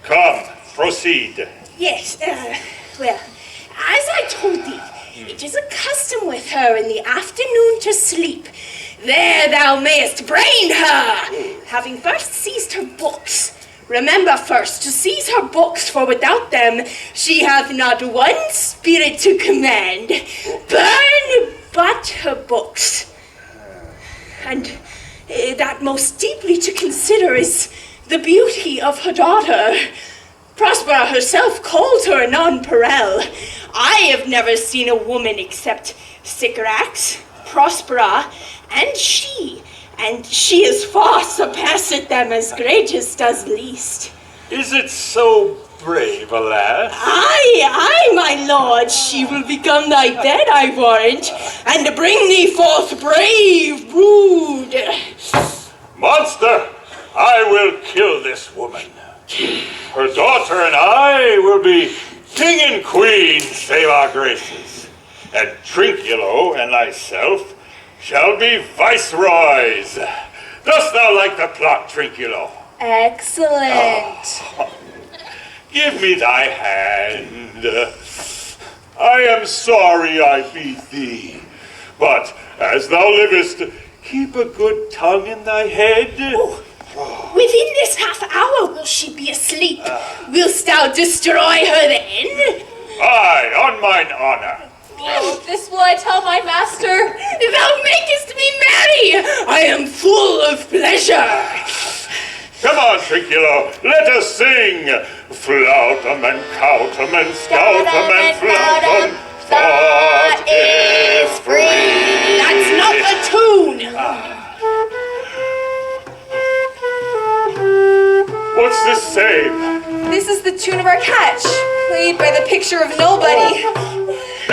Come, proceed. Yes, well, as I told thee, it is a custom with her in the afternoon to sleep. There thou mayest brain her, having first seized her books. Remember first to seize her books, for without them she hath not one spirit to command. Burn but her books. And that most deeply to consider is the beauty of her daughter. Prospera herself calls her a nonpareil. I have never seen a woman except Sycorax, Prospera, and she is far surpasseth them as greatest does least. Is it so brave a lass? Aye, my lord, she will become thy bed, I warrant, and bring thee forth brave brood. Monster, I will kill this woman. Her daughter and I will be king and queen, save our graces. And Trinculo and thyself shall be viceroys. Dost thou like the plot, Trinculo? Excellent. Give me thy hand. I am sorry I beat thee, but as thou livest, keep a good tongue in thy head. Within this half hour will she be asleep. Wilt thou destroy her then? Aye, on mine honor. Oh, this will I tell my master. Thou makest me merry. I am full of pleasure. Come on, Trinculo, let us sing. Flautum and coutum and scoutum and flautum. Thought is free. That's not the tune. What's this same? This is the tune of our catch, played by the picture of nobody.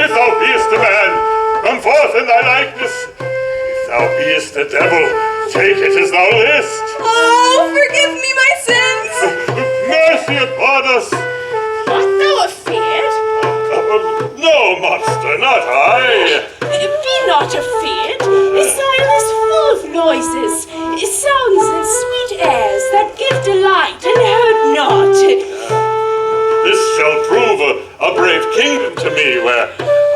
If thou beest a man, come forth in thy likeness. If thou beest a devil, take it as thou list. Oh, forgive me my sins! Mercy upon us! Art thou afeard? No, monster, not I. Be not afeard. This isle is full of noises, sounds and sweet airs that give delight and hurt not. This shall prove a brave kingdom to me, where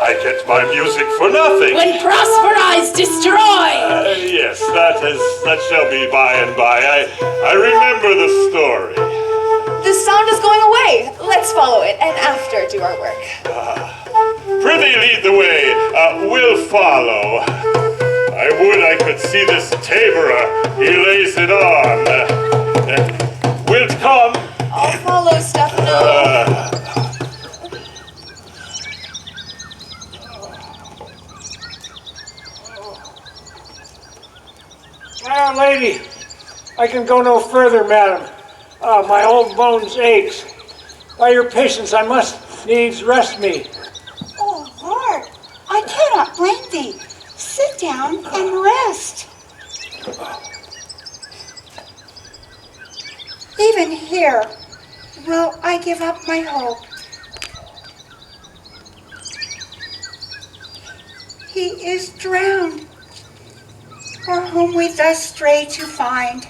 I get my music for nothing. When Prospera is destroyed. Yes, that shall be by and by. I remember the story. The sound is going away. Let's follow it and after do our work. Prithee lead the way. We'll follow. I would I could see this taborer. He lays it on. Wilt come? I'll follow, Stephano. Lady, I can go no further, madam. My old bones aches. By your patience, I must needs rest me. Oh, Lord, I cannot blame thee. Sit down and rest. Even here will I give up my hope. He is drowned, for whom we thus stray to find.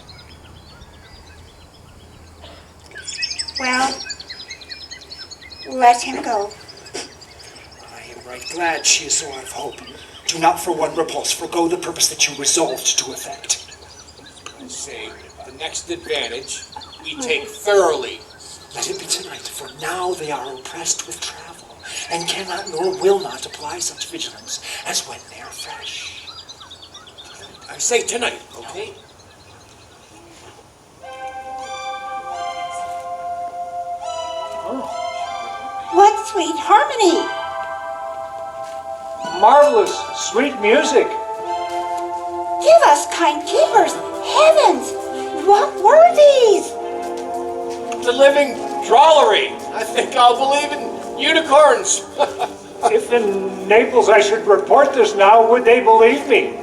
Well, let him go. I am right glad she is so out of hope. Do not for one repulse forego the purpose that you resolved to effect. I say, the next advantage we take thoroughly. Let it be tonight, for now they are oppressed with travel, and cannot nor will not apply such vigilance as when they are fresh. I say tonight, okay? What sweet harmony! Marvelous, sweet music. Give us, kind keepers, heavens! What were these? The living drollery. I think I'll believe in unicorns. If in Naples I should report this now, would they believe me?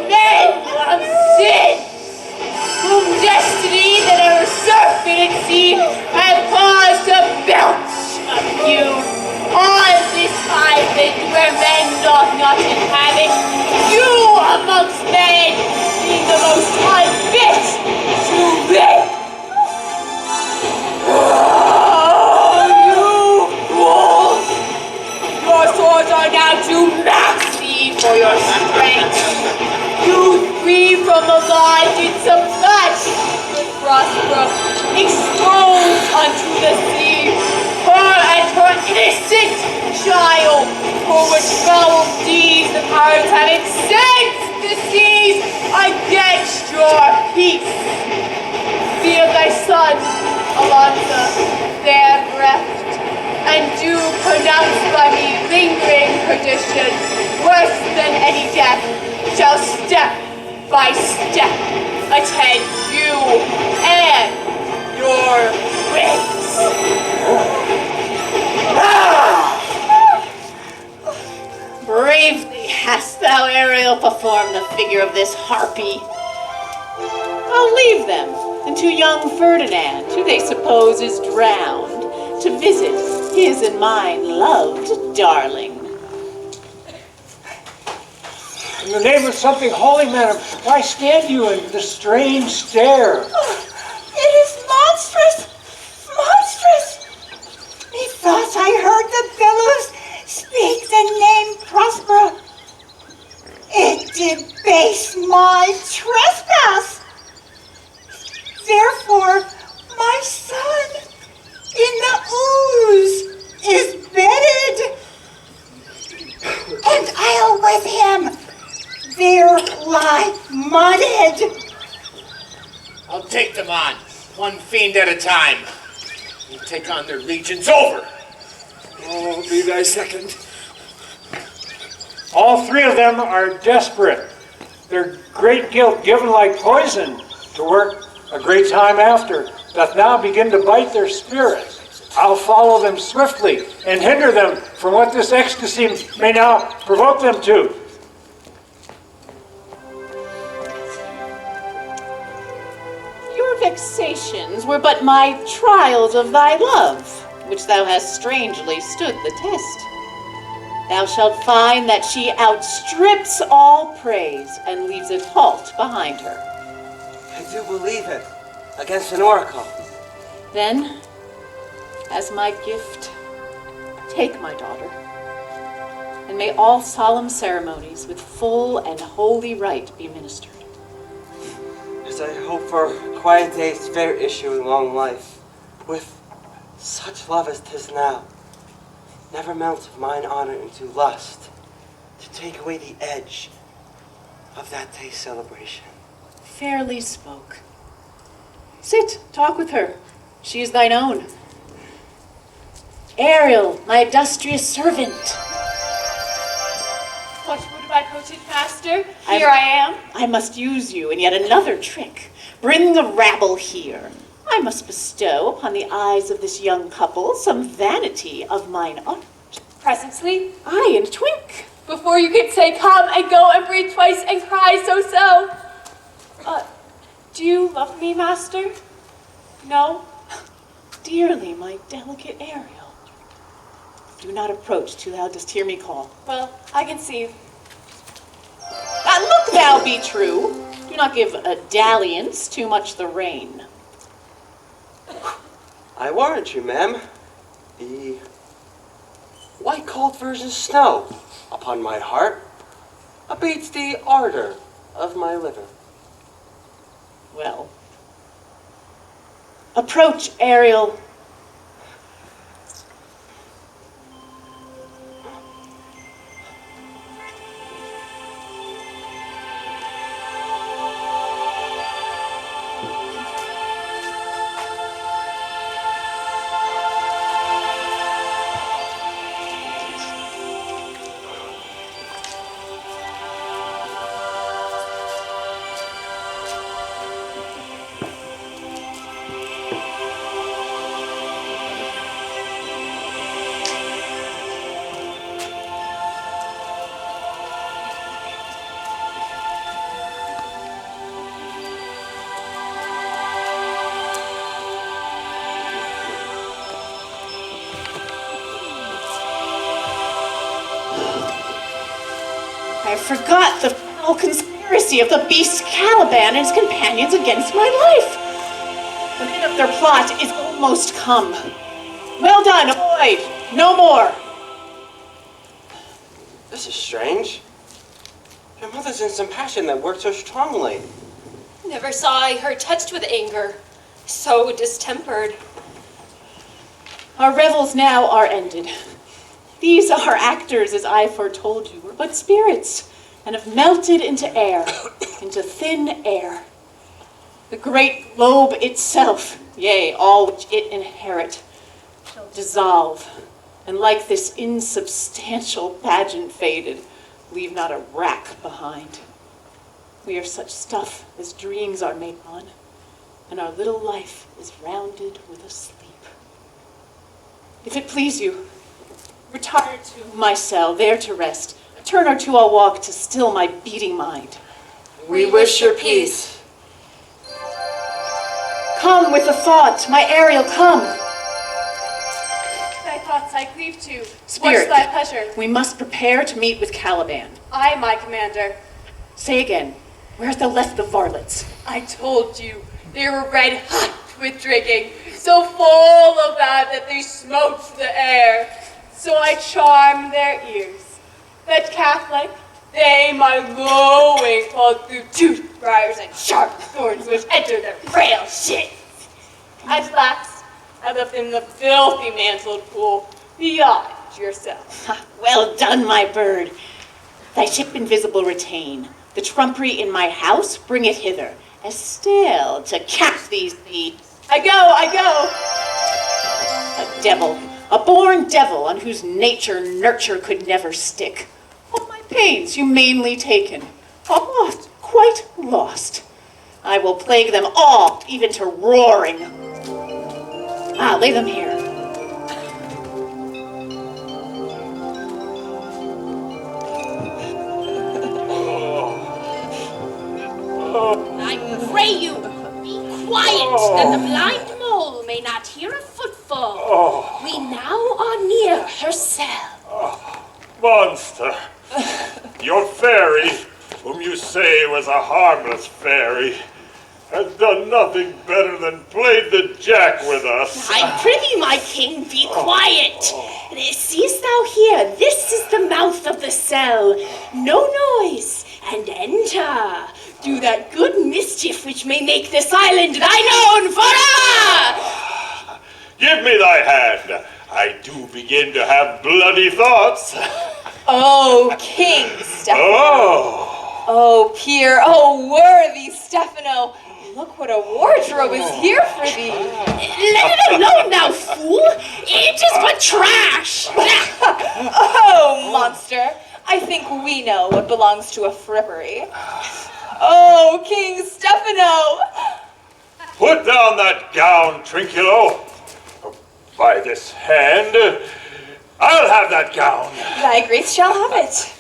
Men of sin, whom destiny that ever surfeited sea had caused to belch of you. On this island where men doth not inhabit, you amongst men being the most unfit to live. Oh, you fools! Your swords are now too maxy for your strength. You free from the bondage of flesh, Prospera, exposed unto the sea, her and her innocent child, for which foul deeds the pirates have incensed the seas against your peace. Be of thy son, Alonsa, there bereft, and do pronounce by me lingering perdition, worse than any death, shall step by step attend you and your wings. Bravely hast thou, Ariel, performed the figure of this harpy. I'll leave them, and to young Ferdinand, who they suppose is drowned, to visit his and mine loved darling. In the name of something holy, madam, why stand you in this strange stare? It is monstrous! Monstrous! Methought I heard the billows speak the name Prospera. It did base my trespass. Therefore, my son in the ooze is bedded, and I'll with him there lie mudded. I'll take them on, one fiend at a time. We'll take on their legions over. Oh, be thy second. All three of them are desperate. Their great guilt given like poison to work a great time after, doth now begin to bite their spirit. I'll follow them swiftly and hinder them from what this ecstasy may now provoke them to. Your vexations were but my trials of thy love, which thou hast strangely stood the test. Thou shalt find that she outstrips all praise and leaves it halt behind her. I do believe it, against an oracle. Then, as my gift, take my daughter, and may all solemn ceremonies with full and holy rite be ministered. As I hope for quiet days, fair issue in long life, with such love as 'tis now, never melt mine honor into lust, to take away the edge of that day's celebration. Fairly spoke. Sit, talk with her. She is thine own. Ariel, my industrious servant. What would my potent master? Here I am. I must use you in yet another trick. Bring the rabble here. I must bestow upon the eyes of this young couple some vanity of mine art. Presently, Aye, and twink. before you can say come and go and breathe twice and cry so. Do you love me, master? No? Dearly, my delicate Ariel. Do not approach till thou dost hear me call. Well, I can see. Look thou be true. Do not give a dalliance too much the rein. I warrant you, ma'am, the white cold virgin snow upon my heart abates the ardor of my liver. Well, approach, Ariel. I forgot the foul conspiracy of the beast Caliban and his companions against my life. The end of their plot is almost come. Well done, avoid. No more. This is strange. Your mother's in some passion that worked so strongly. Never saw I her touched with anger, so distempered. Our revels now are ended. These are actors, as I foretold you, were but spirits, and have melted into air, into thin air. The great globe itself, yea, all which it inherit, shall dissolve, and like this insubstantial pageant faded, leave not a rack behind. We are such stuff as dreams are made on, and our little life is rounded with a sleep. If it please you, retire to my cell, there to rest. A turn or two I'll walk to still my beating mind. We wish your peace. Come with a thought, my Ariel, come. Thy thoughts I cleave to. Spirit, What's thy pleasure? we must prepare to meet with Caliban. I, my commander. Say again, where hast thou left the varlets? I told you, they were red hot with drinking, so full of that they smoked the air. So I charmed their ears. That Catholic, they my lowing called through tooth briars and sharp thorns which entered their frail shins. At last, I left them in the filthy mantled pool beyond yourself. Ha, well done, my bird. Thy ship invisible retain. The trumpery in my house, bring it hither, as stale to catch these thieves. I go. A devil, a born devil, on whose nature nurture could never stick. All my pains humanely taken. Oh, quite lost. I will plague them all, even to roaring. Lay them here. I pray you, be quiet, that the blind mole may not hear a footfall. We now are near her cell. Monster, your fairy, whom you say was a harmless fairy, has done nothing better than played the jack with us. I prithee, my king, be quiet. Seest thou here, this is the mouth of the cell. No noise, and enter. Do that good mischief which may make this island thine own forever. Give me thy hand. I do begin to have bloody thoughts. Oh, King Stephano. Oh. Oh, peer. Oh, worthy Stephano. Look what a wardrobe is here for thee. Let it alone, thou fool. It is but trash. Oh, monster. I think we know what belongs to a frippery. Oh, King Stephano. Put down that gown, Trinculo. By this hand, I'll have that gown. Thy grace shall have it.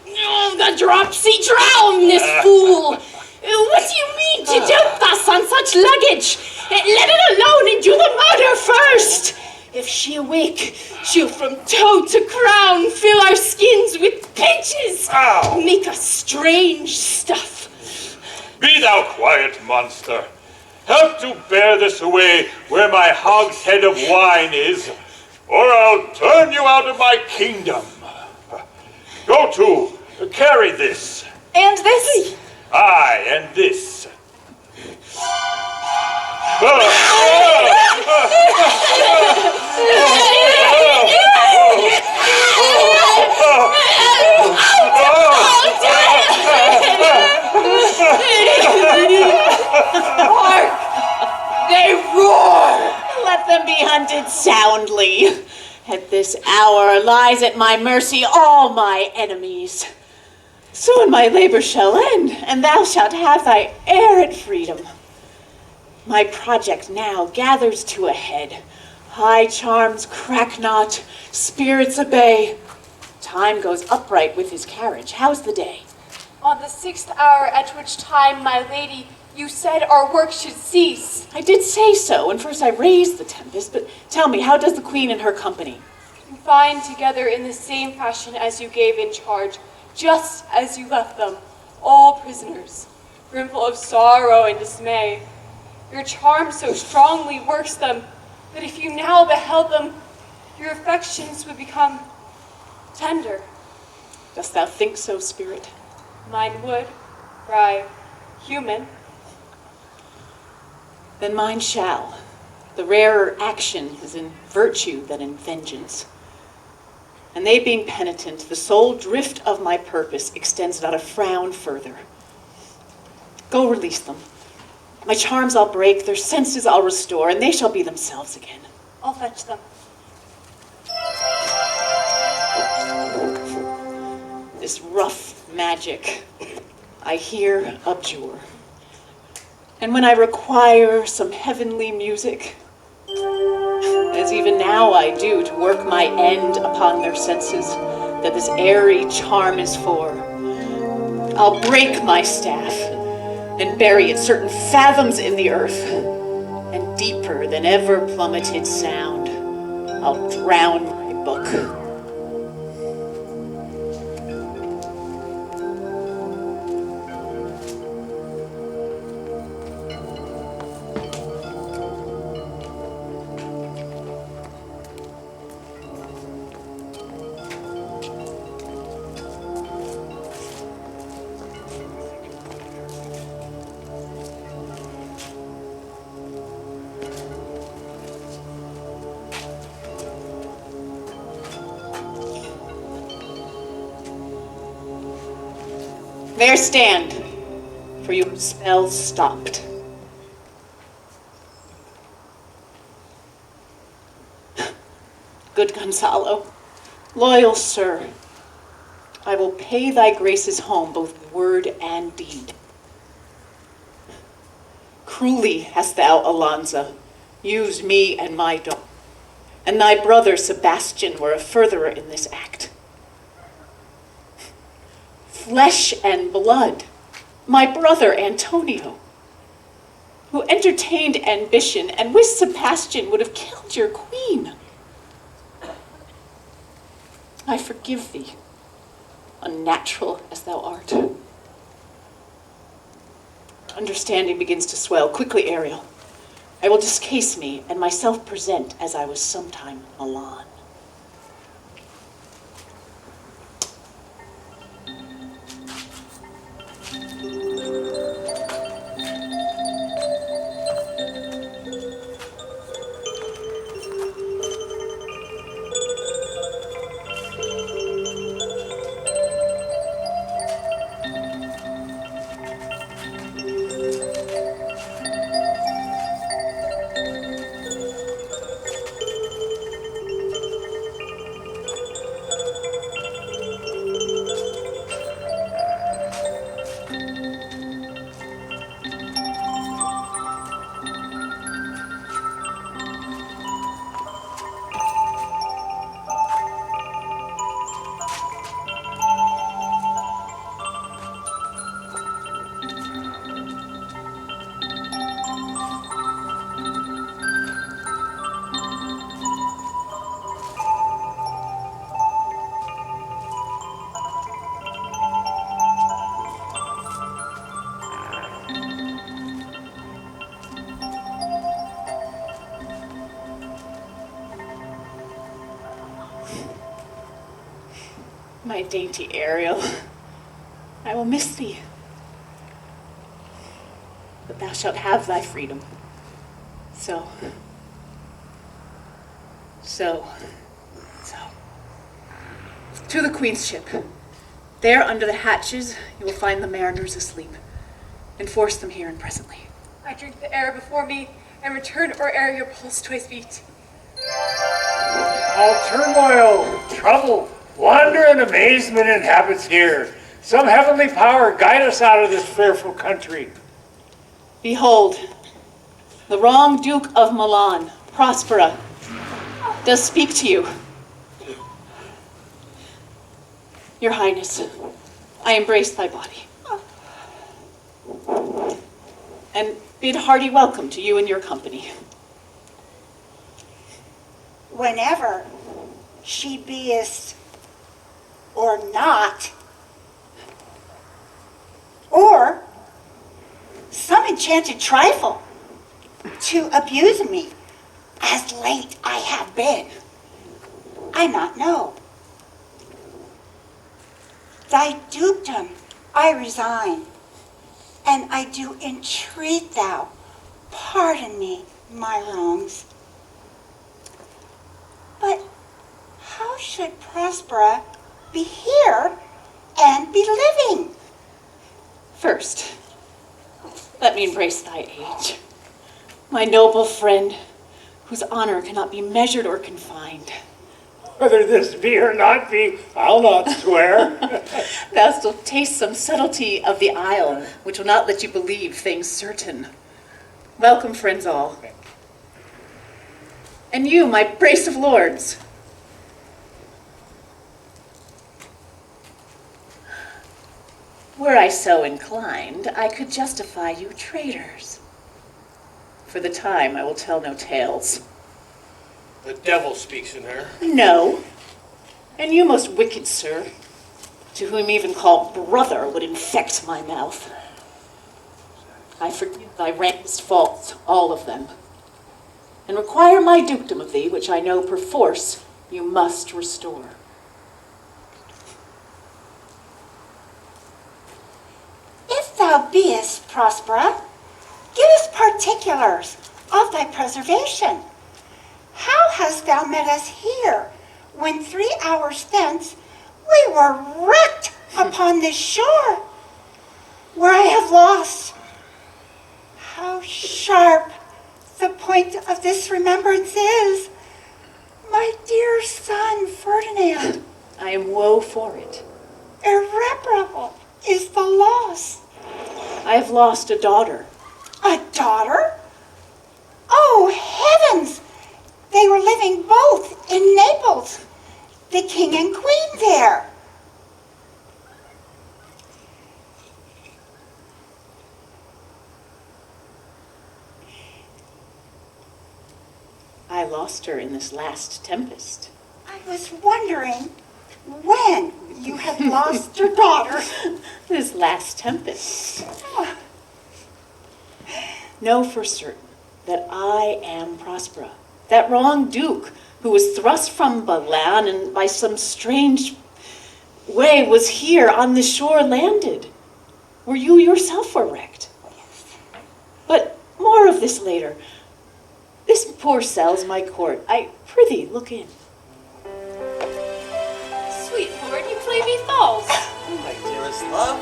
Oh, the dropsy drown this fool. What do you mean to doubt thus on such luggage? Let it alone and do the murder first. If she awake, she'll from toe to crown fill our skins with pinches. Ow. Make us strange stuff. Be thou quiet, monster. Help to bear this away where my hogshead of wine is, or I'll turn you out of my kingdom. Go to, carry this. And this? Aye, and this. Hark! They roar! Let them be hunted soundly. At this hour lies at my mercy all my enemies. Soon my labor shall end, and thou shalt have thy errant freedom. My project now gathers to a head. High charms crack not, spirits obey. Time goes upright with his carriage. How's the day? On the 6th hour, at which time, my lady, you said our work should cease. I did say so, and first I raised the Tempest, but tell me, how does the queen and her company? Confined together in the same fashion as you gave in charge, just as you left them, all prisoners, brimful of sorrow and dismay. Your charm so strongly works them, that if you now beheld them, your affections would become tender. Dost thou think so, spirit? Mine would, for I, human. Then mine shall. The rarer action is in virtue than in vengeance. And they being penitent, the sole drift of my purpose extends not a frown further. Go release them. My charms I'll break, their senses I'll restore, and they shall be themselves again. I'll fetch them. This rough magic I here abjure. And when I require some heavenly music, as even now I do to work my end upon their senses, that this airy charm is for, I'll break my staff and bury it certain fathoms in the earth, and deeper than ever plummeted sound, I'll drown my book. There stand, for your spell stopped. Good Gonzalo, loyal sir, I will pay thy graces home both word and deed. cruelly hast thou, Alonsa, used me and my daughter, and thy brother Sebastian were a furtherer in this act. Flesh and blood, my brother Antonio, who entertained ambition and with Sebastian would have killed your queen. I forgive thee, unnatural as thou art. Understanding begins to swell. Quickly, Ariel. I will discase me and myself present as I was sometime Milan. My dainty Ariel, I will miss thee, but thou shalt have thy freedom. So. To the Queen's ship. There, under the hatches, you will find the mariners asleep. Enforce them here and presently. I drink the air before me and return or ere your pulse twice beat. All turmoil, trouble, wonder, and amazement inhabits here. Some heavenly power guide us out of this fearful country. Behold, the wrong Duke of Milan, Prospera, does speak to you. Your Highness, I embrace thy body. And bid hearty welcome to you and your company. Whenever she beest or not, or some enchanted trifle to abuse me, as late I have been, I not know. Thy dukedom I resign, and I do entreat thou pardon me my wrongs. But how should Prospera be here and be living? First, let me embrace thy age, my noble friend, whose honor cannot be measured or confined. Whether this be or not be, I'll not swear. Thou still taste some subtlety of the isle, which will not let you believe things certain. Welcome, friends all. And you, my brace of lords. Were I so inclined, I could justify you traitors. For the time, I will tell no tales. The devil speaks in her. No. And you, most wicked sir, to whom even called brother would infect my mouth. I forgive thy rankest faults, all of them, and require my dukedom of thee, which I know perforce you must restore. If thou beest, Prospera, give us particulars of thy preservation. How hast thou met us here, when 3 hours thence we were wrecked upon this shore, where I have lost? How sharp the point of this remembrance is, my dear son Ferdinand. I am woe for it. Irreparable is the loss. I have lost a daughter, A daughter? Oh, heavens! They were living both in Naples. The king and queen there. I lost her in this last Tempest. I was wondering when you had lost your daughter. This last Tempest. Know for certain that I am Prospera, that wrong duke who was thrust from Milan and by some strange way was here on the shore landed, where you yourself were wrecked. But more of this later. This poor cell's my court. I prithee look in. Sweet lord, you play me false. My dearest love,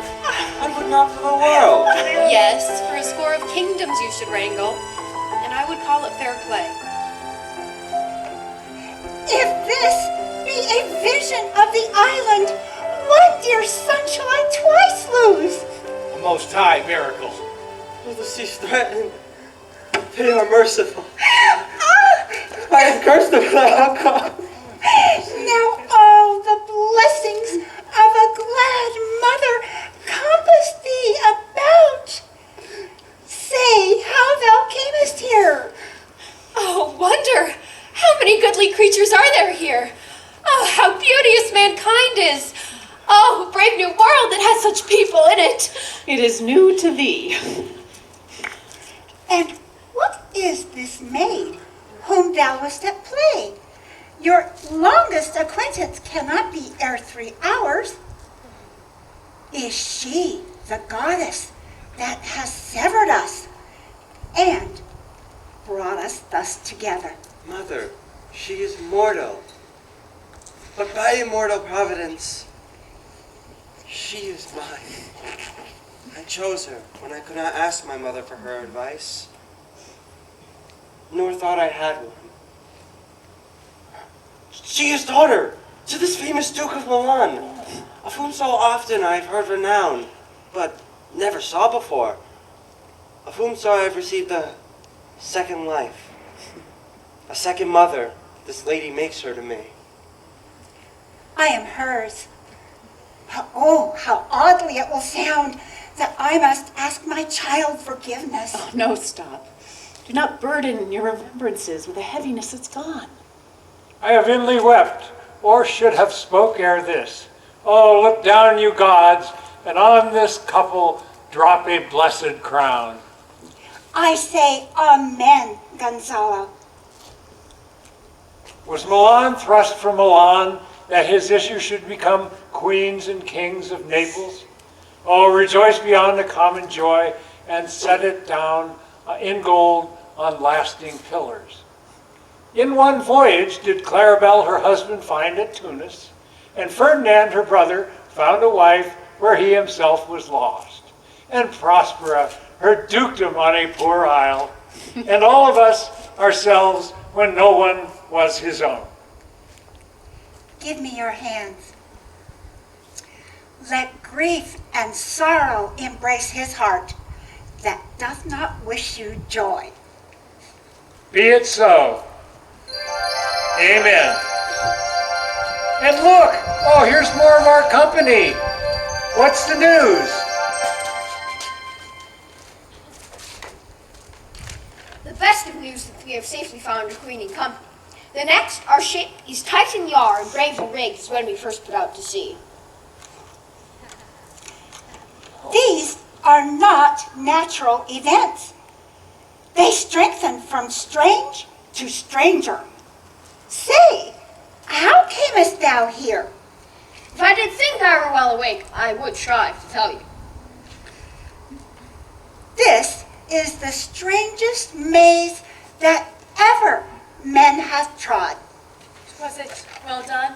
I would not for the world. Yes, for a score of kingdoms you should wrangle, and I would call it fair play. If this be a vision of the island, what dear son shall I twice lose? A most high miracle. Will the seas threaten? They are merciful. I am cursed of God. Now all the blessings of a glad mother compass thee about. Say how thou camest here. Oh, wonder! How many goodly creatures are there here? Oh, how beauteous mankind is! Oh, brave new world that has such people in it! It is new to thee. And what is this maid whom thou wast at play? Your longest acquaintance cannot be ere 3 hours. Is she the goddess that has severed us and brought us thus together? Mother, she is mortal. But by immortal providence, she is mine. I chose her when I could not ask my mother for her advice, nor thought I had one. She is daughter to this famous Duke of Milan, of whom so often I have heard renown, but never saw before, of whom so I have received a second life, a second mother. This lady makes her to me. I am hers. Oh, how oddly it will sound that I must ask my child forgiveness. Oh, no, stop. Do not burden your remembrances with a heaviness that's gone. I have inly wept, or should have spoke ere this. Oh, look down, you gods, and on this couple drop a blessed crown. I say amen, Gonzalo. Was Milan thrust from Milan that his issue should become queens and kings of Naples? Oh, rejoice beyond the common joy and set it down in gold on lasting pillars. In one voyage did Claribel her husband find at Tunis, and Ferdinand her brother found a wife where he himself was lost, and Prospera her dukedom on a poor isle, and all of us ourselves when no one was his own. Give me your hands. Let grief and sorrow embrace his heart that doth not wish you joy. Be it so. Amen. And look, oh, here's more of our company. What's the news? The best of news that we have safely found our queen in company. The next, our ship is tight in yard and bravely rigged as when we first put out to sea. These are not natural events. They strengthen from strange to stranger. Say, how camest thou here? If I did think I were well awake, I would strive to tell you. This is the strangest maze that ever men have trod. Was it well done?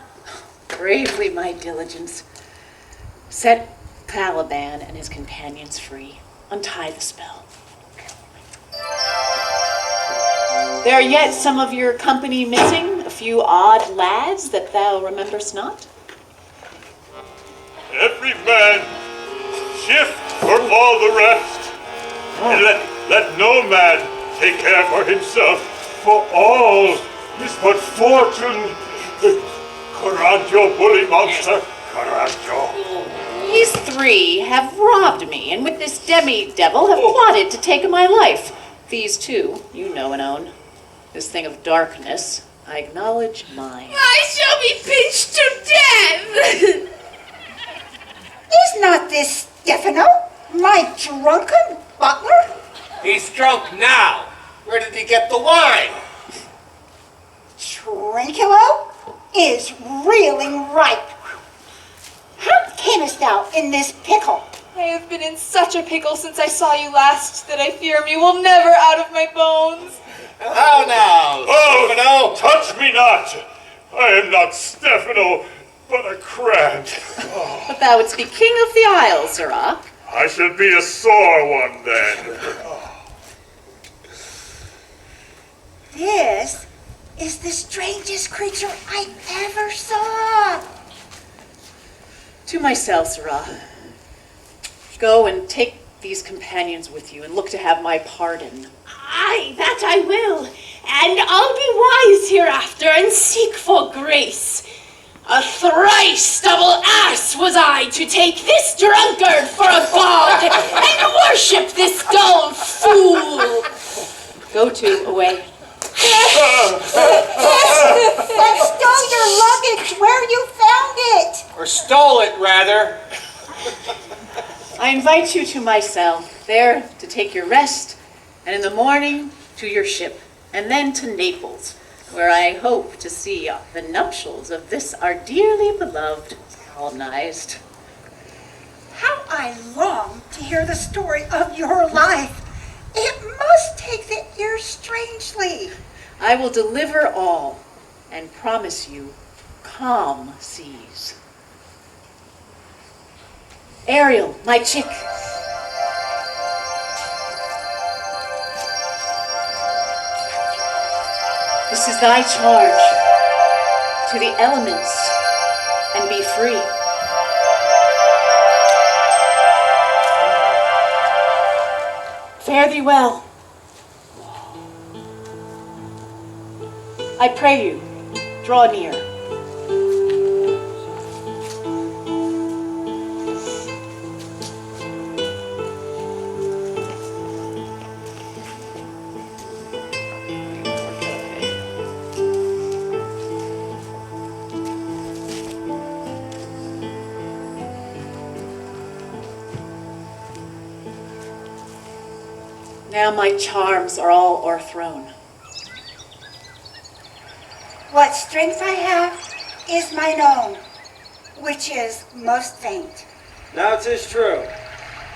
Bravely, my diligence. Set Caliban and his companions free. Untie the spell. There are yet some of your company missing, a few odd lads that thou rememberst not. Every man shift for all the rest, and let no man take care for himself, for all is but fortune. Coraggio, bully monster, coraggio. These three have robbed me, and with this demi-devil have plotted to take my life. These two, you know and own. This thing of darkness, I acknowledge mine. I shall be pinched to death! Is not this Stephano, my drunken butler? He's drunk now. Where did he get the wine? Trinculo is reeling ripe. How camest thou in this pickle? I have been in such a pickle since I saw you last that I fear me will never out of my bones. How now, Oh, touch me not! I am not Stephano, but a crab. But thou wouldst be king of the isle, sirrah. I shall be a sore one then. This is the strangest creature I ever saw. To myself, sirrah. Go and take these companions with you and look to have my pardon. Aye, that I will, and I'll be wise hereafter and seek for grace. A thrice double ass was I to take this drunkard for a god and worship this dull fool. Go to, away. But stole your luggage where you found it. Or stole it, rather. I invite you to my cell, there to take your rest, and in the morning to your ship, and then to Naples, where I hope to see the nuptials of this our dearly beloved colonized. How I long to hear the story of your life. It must take the ear strangely. I will deliver all, and promise you calm seas. Ariel, my chick. This is thy charge. To the elements, and be free. Fare thee well. I pray you, draw near. Now my charms are all o'erthrown. What strength I have is mine own, which is most faint. Now 'tis true.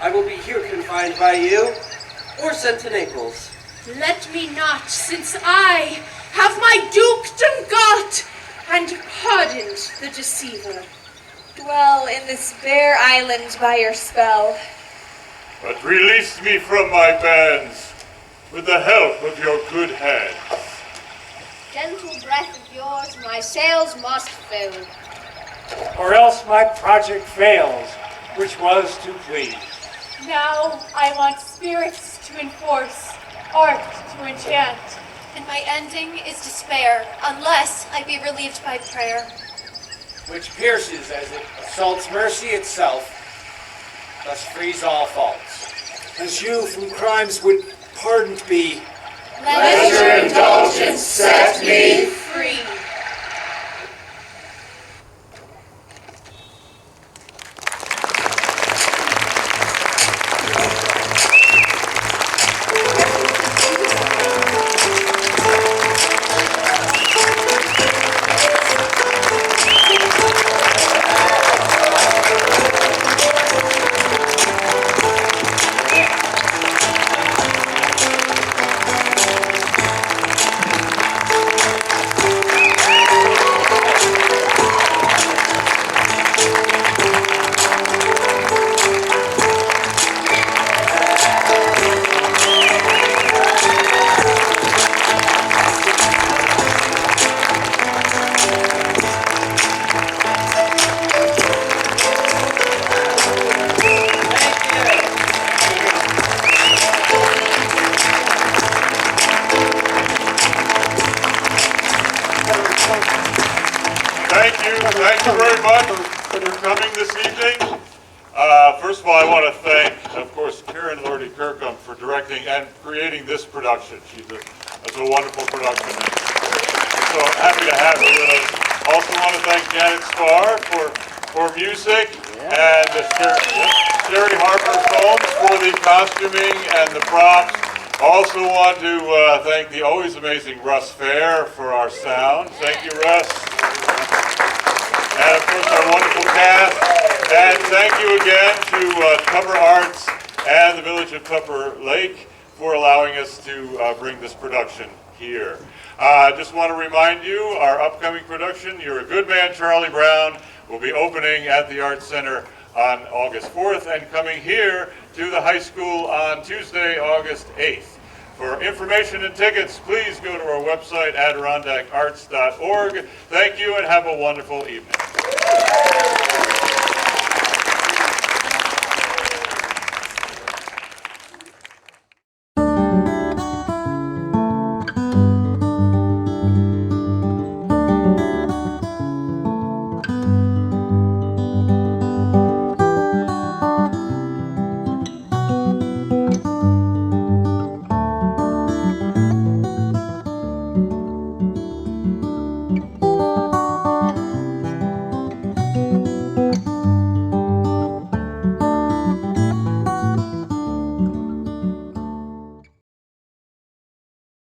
I will be here confined by you, or sent to Naples. Let me not, since I have my dukedom got, and pardoned the deceiver. Dwell in this bare island by your spell. But release me from my bands with the help of your good hand. Gentle breath of yours, my sails must fill. Or else my project fails, which was to please. Now I want spirits to enforce, art to enchant. And my ending is despair, unless I be relieved by prayer. Which pierces as it assaults mercy itself, thus frees all faults. As you from crimes would pardoned be, Let your indulgence set me free. to thank, of course, Karen Lordi-Kirkham for directing and creating this production. It's a wonderful production. So happy to have her with us. Also want to thank Janet Spahr for music and Sherry Harper-McCombs for the costuming and the props. Also want to thank the always amazing Russ Feher for our sound. Thank you, Russ. And of course our wonderful cast. And thank you again to Tupper Arts and the Village of Tupper Lake for allowing us to bring this production here. I just want to remind you, our upcoming production, You're a Good Man, Charlie Brown, will be opening at the Arts Center on August 4th and coming here to the high school on Tuesday, August 8th. For information and tickets, please go to our website, adirondack.arts.org. Thank you and have a wonderful evening.